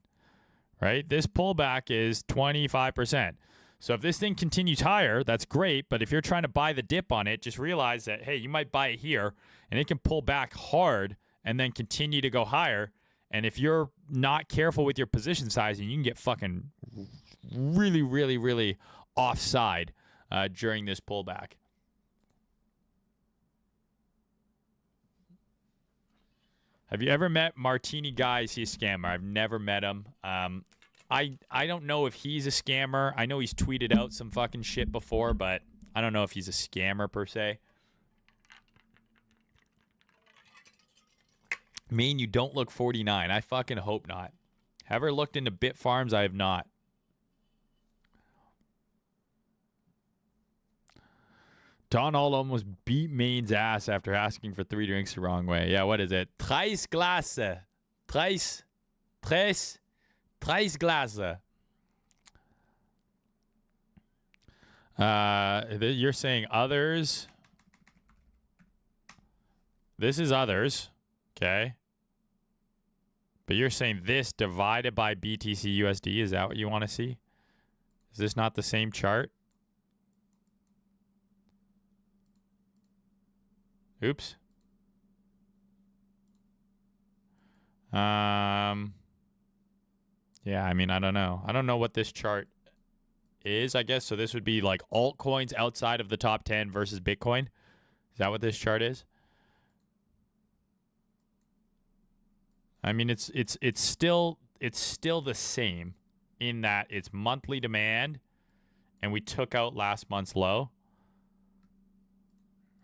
right? This pullback is 25%. So if this thing continues higher, that's great, but if you're trying to buy the dip on it, just realize that, hey, you might buy it here, and it can pull back hard and then continue to go higher. And if you're not careful with your position sizing, you can get fucking really, really, really offside during this pullback. Have you ever met Martini Guy? Is he a scammer? I've never met him. I don't know if he's a scammer. I know he's tweeted out some fucking shit before, but I don't know if he's a scammer per se. Mean you don't look 49. I fucking hope not. Ever looked into bit farms? I have not. Don Alt almost beat Maine's ass after asking for 3 drinks the wrong way. Yeah, what is it? 3 Gläser. 3 Gläser. You're saying others. This is others. Okay. But you're saying this divided by BTC USD. Is that what you want to see? Is this not the same chart? Oops. Yeah, I mean, I don't know. I don't know what this chart is, I guess. So this would be like altcoins outside of the top 10 versus Bitcoin. Is that what this chart is? I mean, it's still the same in that it's monthly demand and we took out last month's low.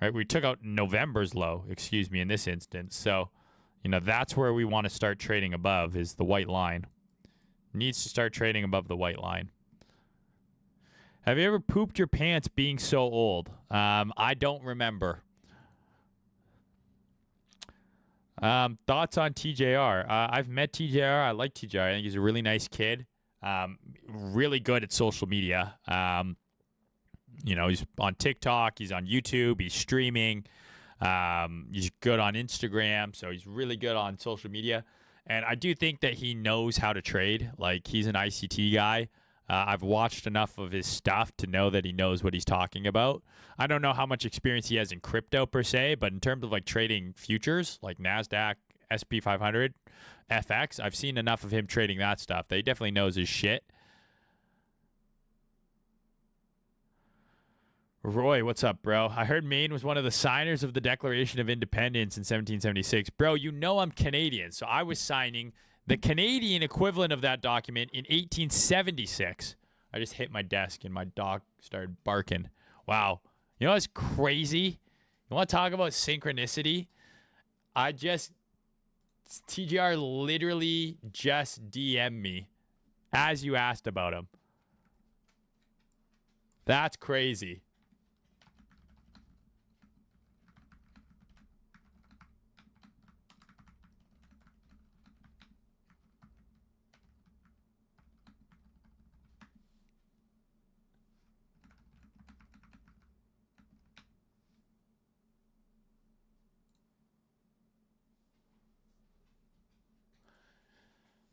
Right? We took out November's low, excuse me, in this instance. So, you know, that's where we want to start trading above is the white line. Needs to start trading above the white line. Have you ever pooped your pants being so old? I don't remember. Thoughts on TJR? I've met TJR. I like TJR. I think he's a really nice kid. Really good at social media. You know, he's on TikTok, he's on YouTube, he's streaming, he's good on Instagram, so he's really good on social media. And I do think that he knows how to trade. Like, he's an ICT guy. I've watched enough of his stuff to know that he knows what he's talking about. I don't know how much experience he has in crypto per se, but in terms of like trading futures, like NASDAQ, SP 500, FX, I've seen enough of him trading that stuff that he definitely knows his shit. Roy, what's up, bro? I heard Maine was one of the signers of the Declaration of Independence in 1776. Bro, you know I'm Canadian, so I was signing the Canadian equivalent of that document in 1876. I just hit my desk and my dog started barking. Wow. You know what's crazy? You want to talk about synchronicity? TGR literally just DM'd me as you asked about him. That's crazy.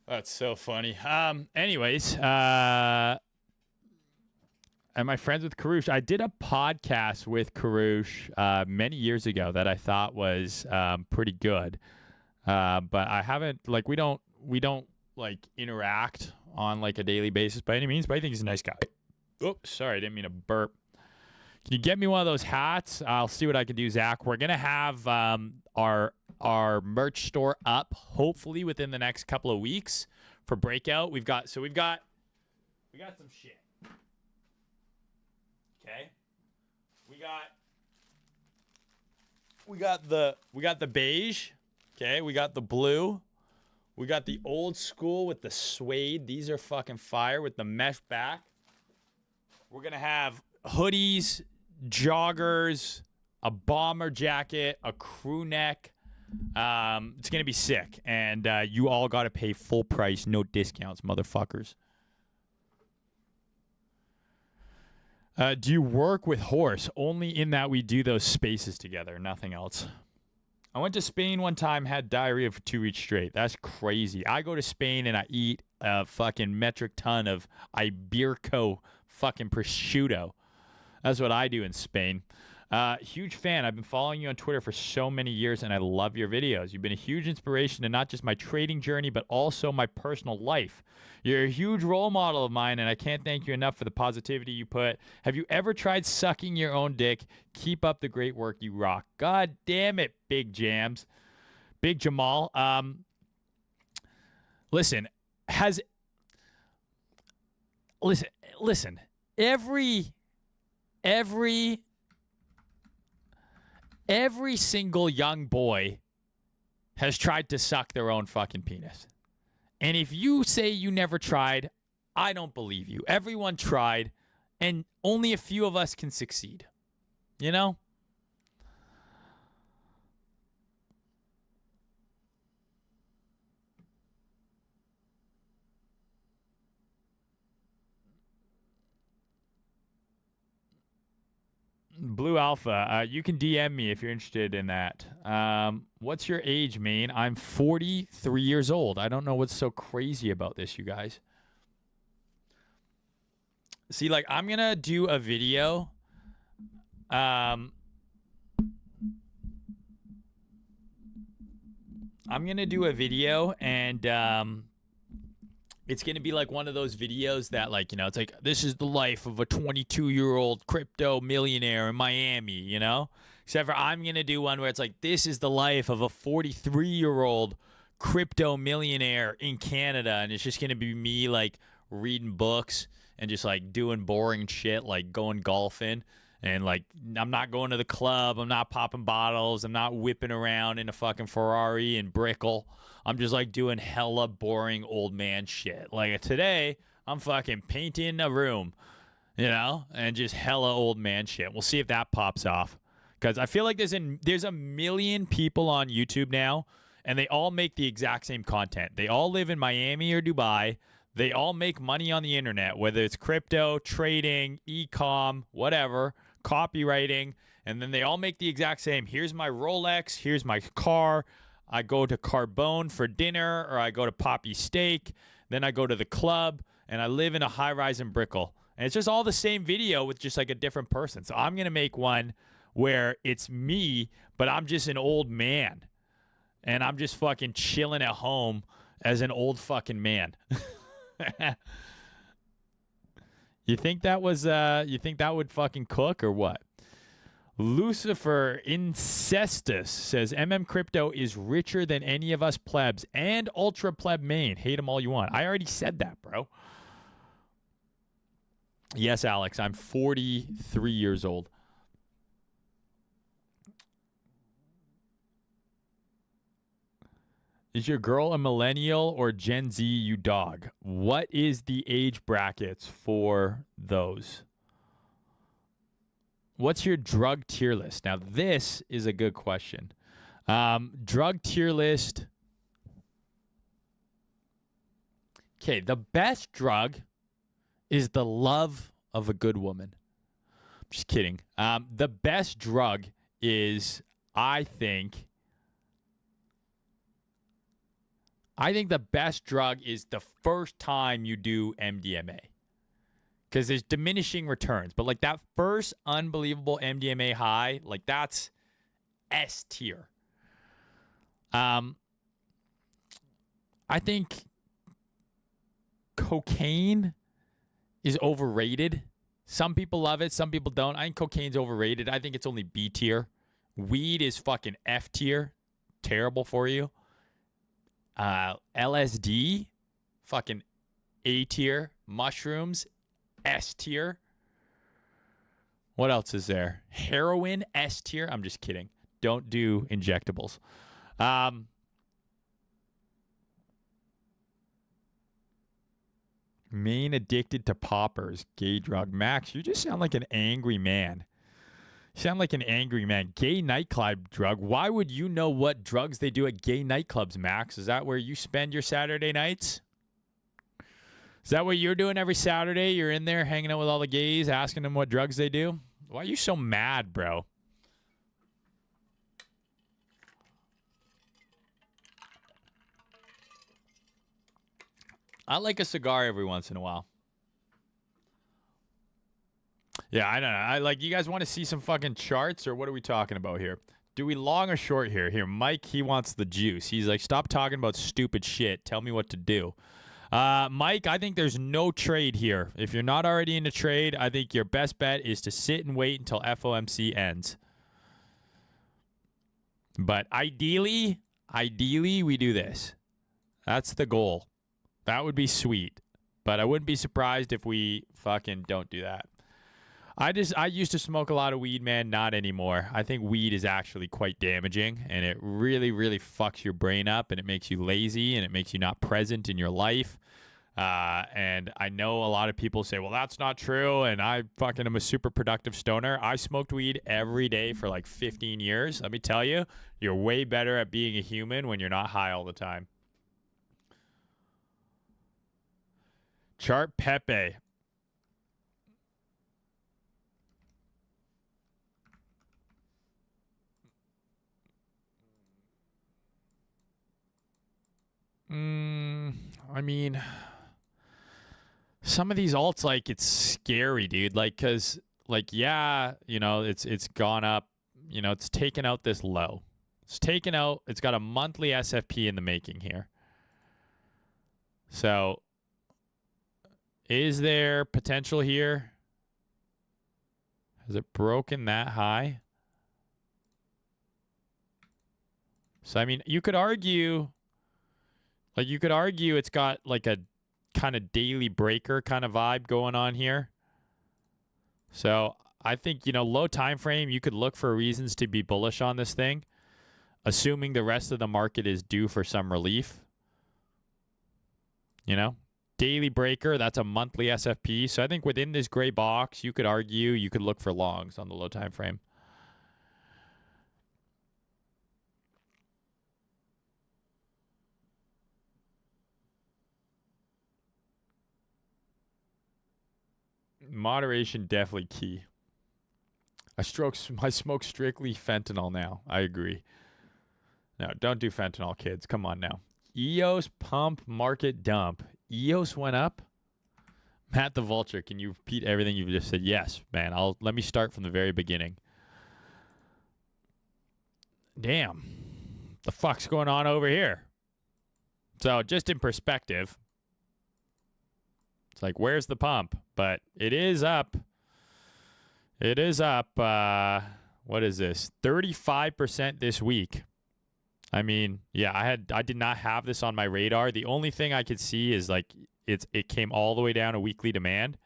That's so funny. Anyways, am I friends with Karush? I did a podcast with Karush many years ago that I thought was pretty good. But I haven't we don't like interact on like a daily basis by any means, but I think he's a nice guy. Oops, sorry, I didn't mean to burp. Can you get me one of those hats? I'll see what I can do, Zach. We're gonna have our merch store up hopefully within the next couple of weeks for breakout. We've got some shit. Okay. We got the beige. Okay, we got the blue. We got the old school with the suede. These are fucking fire with the mesh back. We're going to have hoodies, joggers, a bomber jacket, a crew neck. It's going to be sick. And you all got to pay full price, no discounts, motherfuckers. Do you work with horse? Only in that we do those spaces together, nothing else. I went to Spain one time, had diarrhea for 2 weeks straight. That's crazy. I go to Spain and I eat a fucking metric ton of Iberico fucking prosciutto. That's what I do in Spain. Huge fan. I've been following you on Twitter for so many years, and I love your videos. You've been a huge inspiration to not just my trading journey, but also my personal life. You're a huge role model of mine, and I can't thank you enough for the positivity you put. Have you ever tried sucking your own dick? Keep up the great work. You rock. God damn it, Big Jams. Big Jamal. Listen. Every single young boy has tried to suck their own fucking penis. And if you say you never tried, I don't believe you. Everyone tried, and only a few of us can succeed. You know? Blue Alpha, you can DM me if you're interested in that. What's your age, Maine? I'm 43 years old. I don't know what's so crazy about this, you guys. See, like, I'm going to do a video. I'm going to do a video, and it's going to be like one of those videos that, like, you know, it's like, this is the life of a 22-year-old crypto millionaire in Miami, you know? Except for I'm going to do one where it's like, this is the life of a 43-year-old crypto millionaire in Canada. And it's just going to be me, like, reading books and just, like, doing boring shit, like going golfing. And, like, I'm not going to the club. I'm not popping bottles. I'm not whipping around in a fucking Ferrari and Brickle. I'm just, like, doing hella boring old man shit. Like, today, I'm fucking painting a room, you know, and just hella old man shit. We'll see if that pops off. Because I feel like there's a million people on YouTube now, and they all make the exact same content. They all live in Miami or Dubai. They all make money on the internet, whether it's crypto, trading, e-com, whatever, copywriting, and then they all make the exact same. Here's my Rolex. Here's my car. I go to Carbone for dinner, or I go to Poppy Steak. Then I go to the club, and I live in a high-rise in Brickell. And it's just all the same video with just like a different person. So I'm going to make one where it's me, but I'm just an old man. And I'm just fucking chilling at home as an old fucking man. You think that would fucking cook or what? Lucifer Incestus says Crypto is richer than any of us plebs and ultra pleb main. Hate them all you want. I already said that, bro. Yes, Alex, I'm 43 years old. Is your girl a millennial or Gen Z, you dog? What is the age brackets for those? What's your drug tier list? Now, this is a good question. Drug tier list. Okay, the best drug is the love of a good woman. Just kidding. The best drug is, I think, I think the best drug is the first time you do MDMA. Because there's diminishing returns. But like that first unbelievable MDMA high, like that's S tier. I think cocaine is overrated. Some people love it. Some people don't. I think cocaine's overrated. I think it's only B tier. Weed is fucking F tier. Terrible for you. LSD, fucking A tier. Mushrooms, S tier. What else is there? Heroin, S tier. I'm just kidding. Don't do injectables. Main addicted to poppers, gay drug. Max, you just sound like an angry man. You sound like an angry man. Gay nightclub drug. Why would you know what drugs they do at gay nightclubs, Max? Is that where you spend your Saturday nights? Is that what you're doing every Saturday? You're in there hanging out with all the gays, asking them what drugs they do? Why are you so mad, bro? I like a cigar every once in a while. Yeah, I don't know. I like, you guys want to see some fucking charts, or what are we talking about here? Do we long or short here? Here, Mike, he wants the juice. He's like, stop talking about stupid shit. Tell me what to do. Mike, I think there's no trade here. If you're not already in a trade, I think your best bet is to sit and wait until FOMC ends. But ideally, we do this. That's the goal. That would be sweet. But I wouldn't be surprised if we fucking don't do that. I used to smoke a lot of weed, man. Not anymore. I think weed is actually quite damaging, and it really, really fucks your brain up, and it makes you lazy, and it makes you not present in your life. And I know a lot of people say, well, that's not true, and I fucking am a super productive stoner. I smoked weed every day for like 15 years. Let me tell you, you're way better at being a human when you're not high all the time. Chart Pepe. I mean, some of these alts, like, it's scary, dude. Like, cause, like, yeah, you know, it's gone up. You know, it's taken out this low. It's taken out. It's got a monthly SFP in the making here. So, is there potential here? Has it broken that high? So, I mean, you could argue. Like, you could argue it's got like a kind of daily breaker kind of vibe going on here. So I think, you know, low time frame, you could look for reasons to be bullish on this thing, assuming the rest of the market is due for some relief. You know, daily breaker, that's a monthly SFP. So I think within this gray box, you could argue you could look for longs on the low time frame. Moderation definitely key. I smoke strictly fentanyl now. I agree. No, don't do fentanyl, kids. Come on now. EOS pump market dump. EOS went up. Matt the Vulture, can you repeat everything you've just said? Yes, man. Let me start from the very beginning. Damn. The fuck's going on over here? So just in perspective, it's like, where's the pump? But it is up. It is up. What is this? 35% this week. I mean, yeah, I did not have this on my radar. The only thing I could see is like it came all the way down to weekly demand.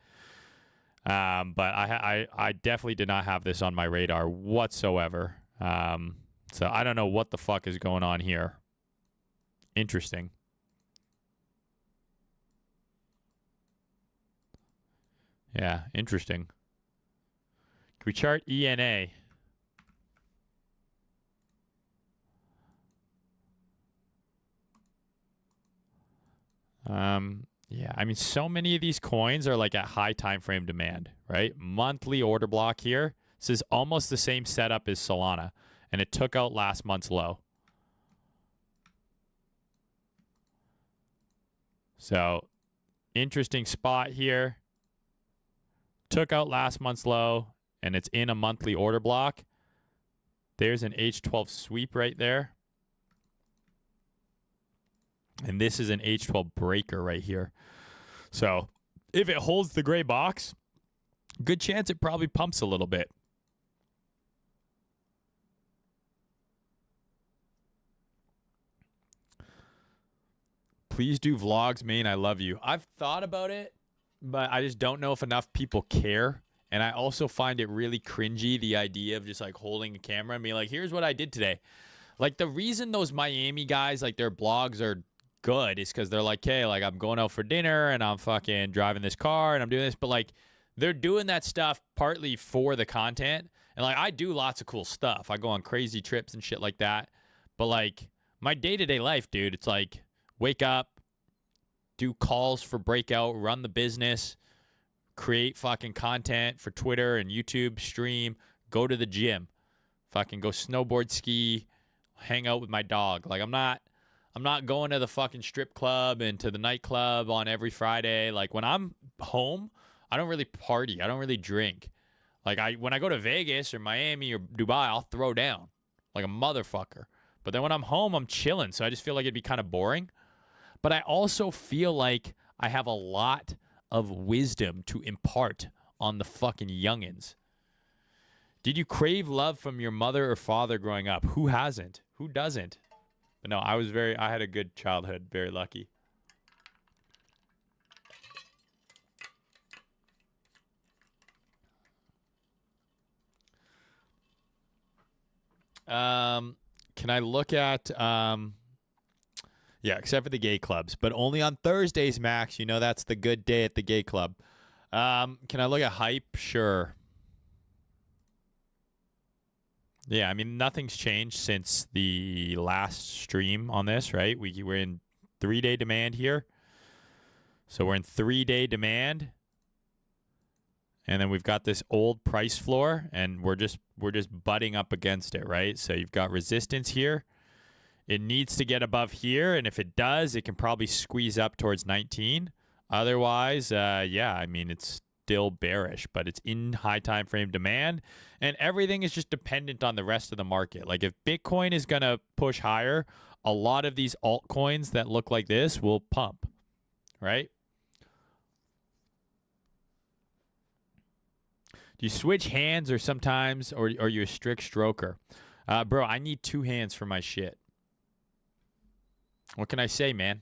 But I definitely did not have this on my radar whatsoever. So I don't know what the fuck is going on here. Interesting. Yeah, interesting. Can we chart ENA? Yeah, I mean, so many of these coins are like at high time frame demand, right? Monthly order block here. This is almost the same setup as Solana, and it took out last month's low. So interesting spot here. Took out last month's low, and it's in a monthly order block. There's an H12 sweep right there. And this is an H12 breaker right here. So if it holds the gray box, good chance it probably pumps a little bit. Please do vlogs, Maine. I love you. I've thought about it, but I just don't know if enough people care. And I also find it really cringy, the idea of just like holding a camera and being like, here's what I did today. Like the reason those Miami guys, like their blogs are good is because they're like, hey, like I'm going out for dinner and I'm fucking driving this car and I'm doing this. But like they're doing that stuff partly for the content. And like I do lots of cool stuff. I go on crazy trips and shit like that. But like my day-to-day life, dude, it's like wake up, do calls for Breakout, run the business, create fucking content for Twitter and YouTube, stream, go to the gym, fucking go snowboard, ski, hang out with my dog. Like I'm not going to the fucking strip club and to the nightclub on every Friday. Like when I'm home, I don't really party. I don't really drink. Like when I go to Vegas or Miami or Dubai, I'll throw down like a motherfucker. But then when I'm home, I'm chilling. So I just feel like it'd be kind of boring. But I also feel like I have a lot of wisdom to impart on the fucking youngins. Did you crave love from your mother or father growing up? Who hasn't? Who doesn't? But no, I had a good childhood. Very lucky. Can I look at, yeah, except for the gay clubs, but only on Thursdays, Max. You know, that's the good day at the gay club. Can I look at hype? Sure. Yeah, I mean, nothing's changed since the last stream on this, right? We're in 3-day demand here. So we're in 3-day demand. And then we've got this old price floor, and we're just butting up against it, right? So you've got resistance here. It needs to get above here, and if it does, it can probably squeeze up towards 19. Otherwise, yeah, I mean, it's still bearish, but it's in high time frame demand, and everything is just dependent on the rest of the market. Like if Bitcoin is going to push higher, a lot of these altcoins that look like this will pump, right? Do you switch hands or sometimes, or are you a strict stroker? Bro, I need 2 hands for my shit. What can I say, man?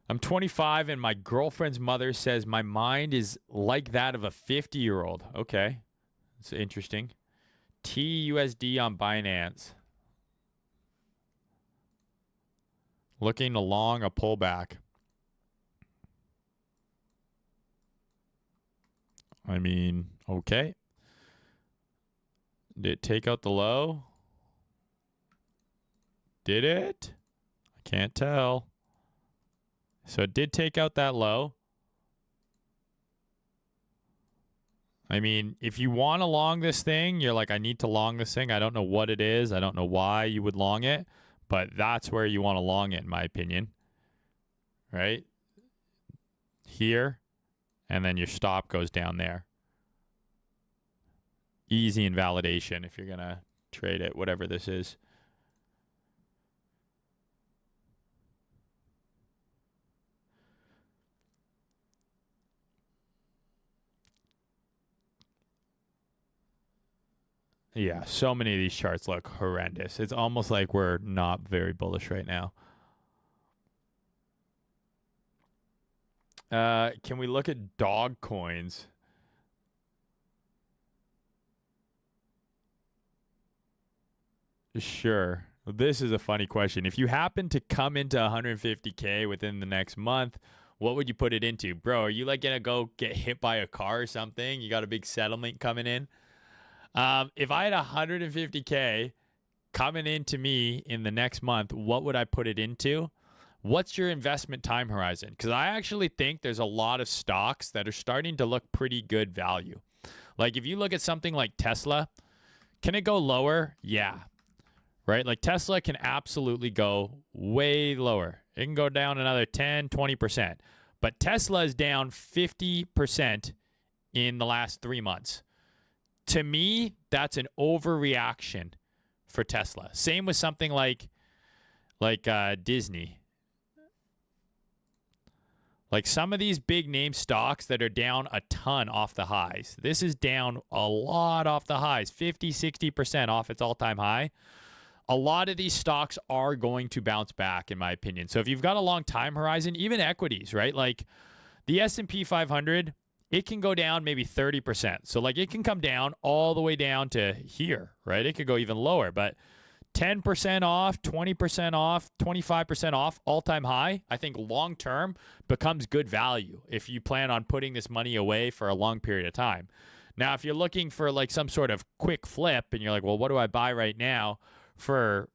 I'm 25 and my girlfriend's mother says my mind is like that of a 50-year-old. Okay. That's interesting. TUSD on Binance. Looking along a pullback. I mean, okay. Did it take out the low? Did it? I can't tell. So it did take out that low. I mean, if you want to long this thing, you're like, I need to long this thing. I don't know what it is. I don't know why you would long it, but that's where you want to long it, in my opinion. Right? Here, and then your stop goes down there. Easy invalidation if you're going to trade it, whatever this is. Yeah, so many of these charts look horrendous. It's almost like we're not very bullish right now. Can we look at dog coins? Sure. This is a funny question. If you happen to come into 150K within the next month, what would you put it into? Bro, are you like going to go get hit by a car or something? You got a big settlement coming in? If I had 150K coming into me in the next month, what would I put it into? What's your investment time horizon? Because I actually think there's a lot of stocks that are starting to look pretty good value. Like if you look at something like Tesla, Can it go lower? Yeah. Right? Like Tesla can absolutely go way lower. It can go down another 10, 20%. But Tesla is down 50% in the last 3 months. To me, that's an overreaction for Tesla. Same with something like Disney. Like some of these big name stocks that are down a ton off the highs. This is down a lot off the highs, 50, 60% off its all-time high. A lot of these stocks are going to bounce back, in my opinion. So if you've got a long time horizon, even equities, right? Like the S&P 500, it can go down maybe 30%. So like it can come down all the way down to here, right? It could go even lower, but 10% off, 20% off, 25% off, all-time high, I think long-term becomes good value if you plan on putting this money away for a long period of time. Now, if you're looking for like some sort of quick flip and you're like, well, what do I buy right now for,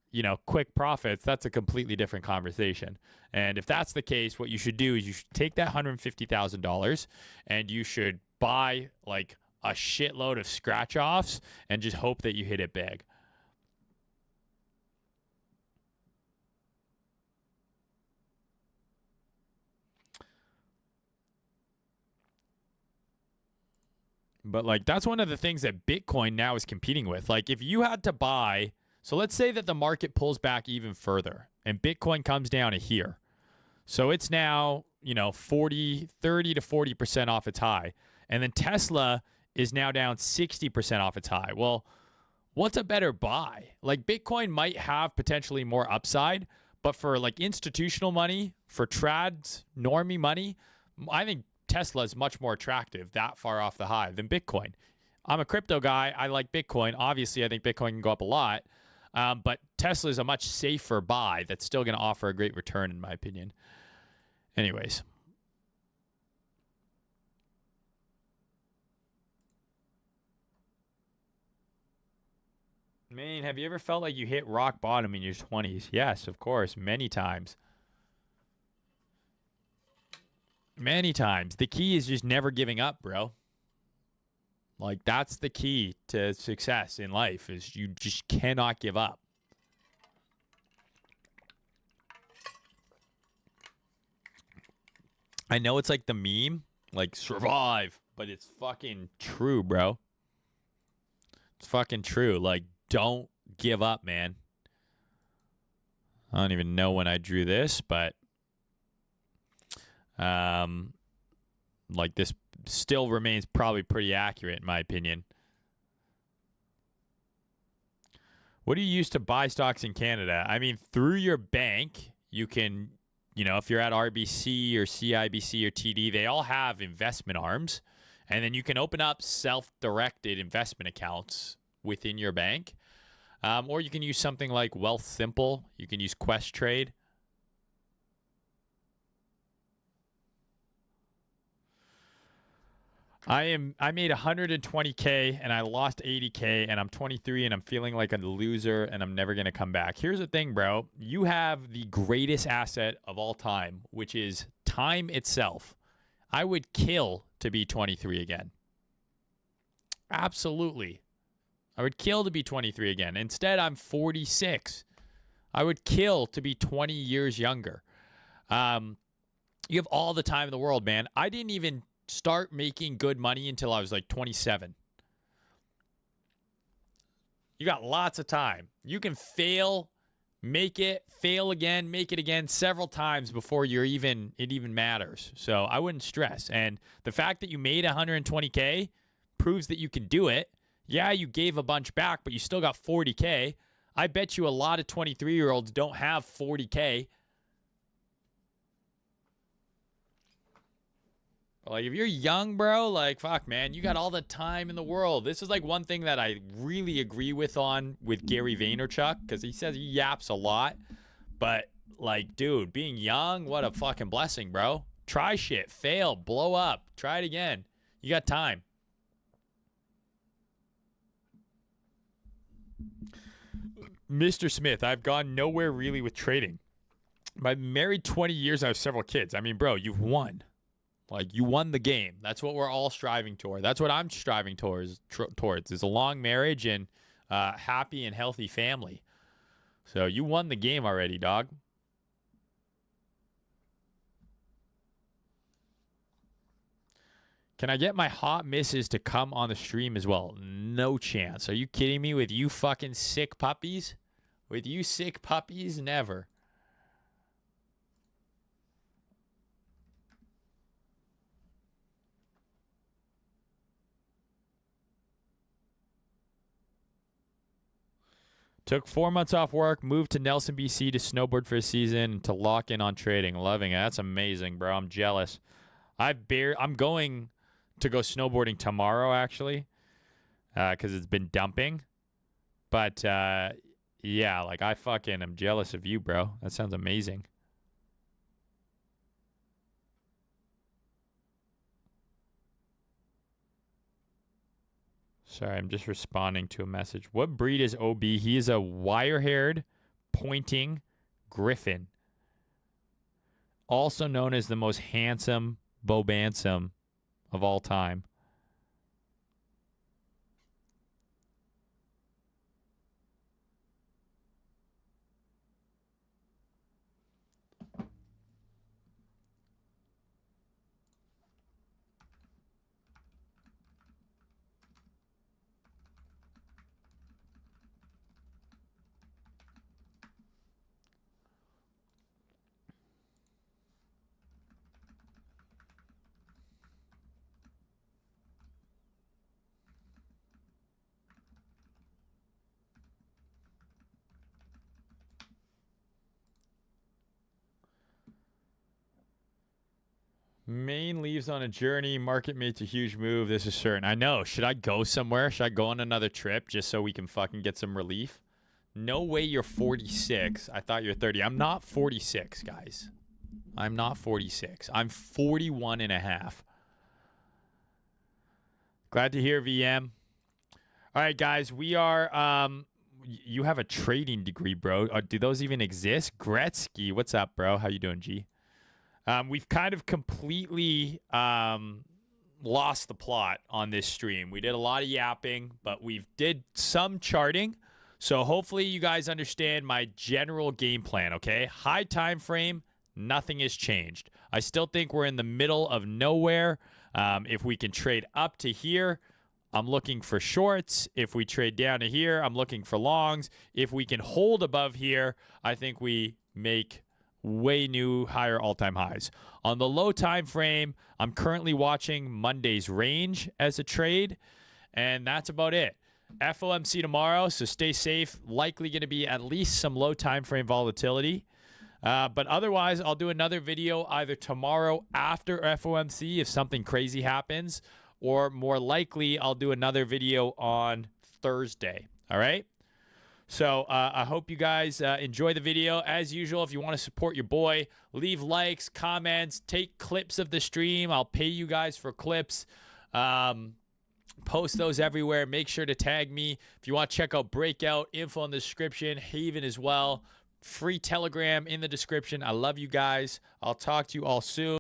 quick profits? That's a completely different conversation. And if that's the case, what you should do is you should take that $150,000 and you should buy like a shitload of scratch-offs and just hope that you hit it big. But like that's one of the things that Bitcoin now is competing with. Like if you had to buy, so let's say that the market pulls back even further and Bitcoin comes down to here. So it's now, 30 to 40% off its high. And then Tesla is now down 60% off its high. Well, what's a better buy? Like Bitcoin might have potentially more upside, but for like institutional money, for trads, normie money, I think Tesla is much more attractive that far off the high than Bitcoin. I'm a crypto guy. I like Bitcoin. Obviously, I think Bitcoin can go up a lot. But Tesla is a much safer buy that's still going to offer a great return, in my opinion. Anyways. Man, have you ever felt like you hit rock bottom in your 20s? Yes, of course. Many times. Many times. The key is just never giving up, bro. Like, that's the key to success in life, is you just cannot give up. I know it's like the meme, like, survive, but it's fucking true, bro. It's fucking true. Like, don't give up, man. I don't even know when I drew this, but like this still remains probably pretty accurate in my opinion. What do you use to buy stocks in Canada? I mean, through your bank, you can, if you're at RBC or CIBC or TD, they all have investment arms. And then you can open up self-directed investment accounts within your bank. Or you can use something like Wealthsimple. You can use Questrade. I made 120K and I lost 80K and I'm 23 and I'm feeling like a loser and I'm never going to come back. Here's the thing, bro. You have the greatest asset of all time, which is time itself. I would kill to be 23 again. Absolutely. I would kill to be 23 again. Instead, I'm 46. I would kill to be 20 years younger. You have all the time in the world, man. I didn't even start making good money until I was like 27. You got lots of time. You can fail, make it, fail again, make it again several times before it even matters. So I wouldn't stress. And the fact that you made 120K proves that you can do it. Yeah, you gave a bunch back, but you still got 40K. I bet you a lot of 23-year-olds don't have 40K. Like, if you're young, bro, like, fuck, man, you got all the time in the world. This is, like, one thing that I really agree with Gary Vaynerchuk, because he says he yaps a lot. But, like, dude, being young, what a fucking blessing, bro. Try shit, fail, blow up, try it again. You got time. Mr. Smith, I've gone nowhere really with trading. I'm married 20 years, I have several kids. I mean, bro, you've won. Like, you won the game. That's what we're all striving toward. That's what I'm striving towards is a long marriage and happy and healthy family. So you won the game already, dog. Can I get my hot misses to come on the stream as well? No chance. Are you kidding me? With you fucking sick puppies? With you sick puppies? Never. Took 4 months off work, moved to Nelson, BC to snowboard for a season to lock in on trading. Loving it. That's amazing, bro. I'm jealous. I'm going to go snowboarding tomorrow, actually, because it's been dumping. But, yeah, like, I fucking am jealous of you, bro. That sounds amazing. Sorry, I'm just responding to a message. What breed is OB? He is a wire-haired, pointing griffin, also known as the most handsome Bobansum of all time. Maine leaves on a journey. Market makes a huge move. This is certain. I know. Should I go somewhere? Should I go on another trip just so we can fucking get some relief? No way you're 46. I thought you're 30. I'm not 46, guys. I'm not 46. I'm 41 and a half. Glad to hear, VM. All right, guys. We are... you have a trading degree, bro. Do those even exist? Gretzky. What's up, bro? How you doing, G? We've kind of completely lost the plot on this stream. We did a lot of yapping, but we've did some charting. So hopefully you guys understand my general game plan, okay? High time frame, nothing has changed. I still think we're in the middle of nowhere. If we can trade up to here, I'm looking for shorts. If we trade down to here, I'm looking for longs. If we can hold above here, I think we make way new higher all-time highs. On the low time frame, I'm currently watching Monday's range as a trade, and that's about it. FOMC tomorrow, so stay safe. Likely going to be at least some low time frame volatility. But otherwise, I'll do another video either tomorrow after FOMC if something crazy happens, or more likely, I'll do another video on Thursday. All right? So I hope you guys enjoy the video. As usual, if you want to support your boy, leave likes, comments, take clips of the stream. I'll pay you guys for clips. Post those everywhere. Make sure to tag me. If you want to check out Breakout, info in the description, Haven as well. Free Telegram in the description. I love you guys. I'll talk to you all soon.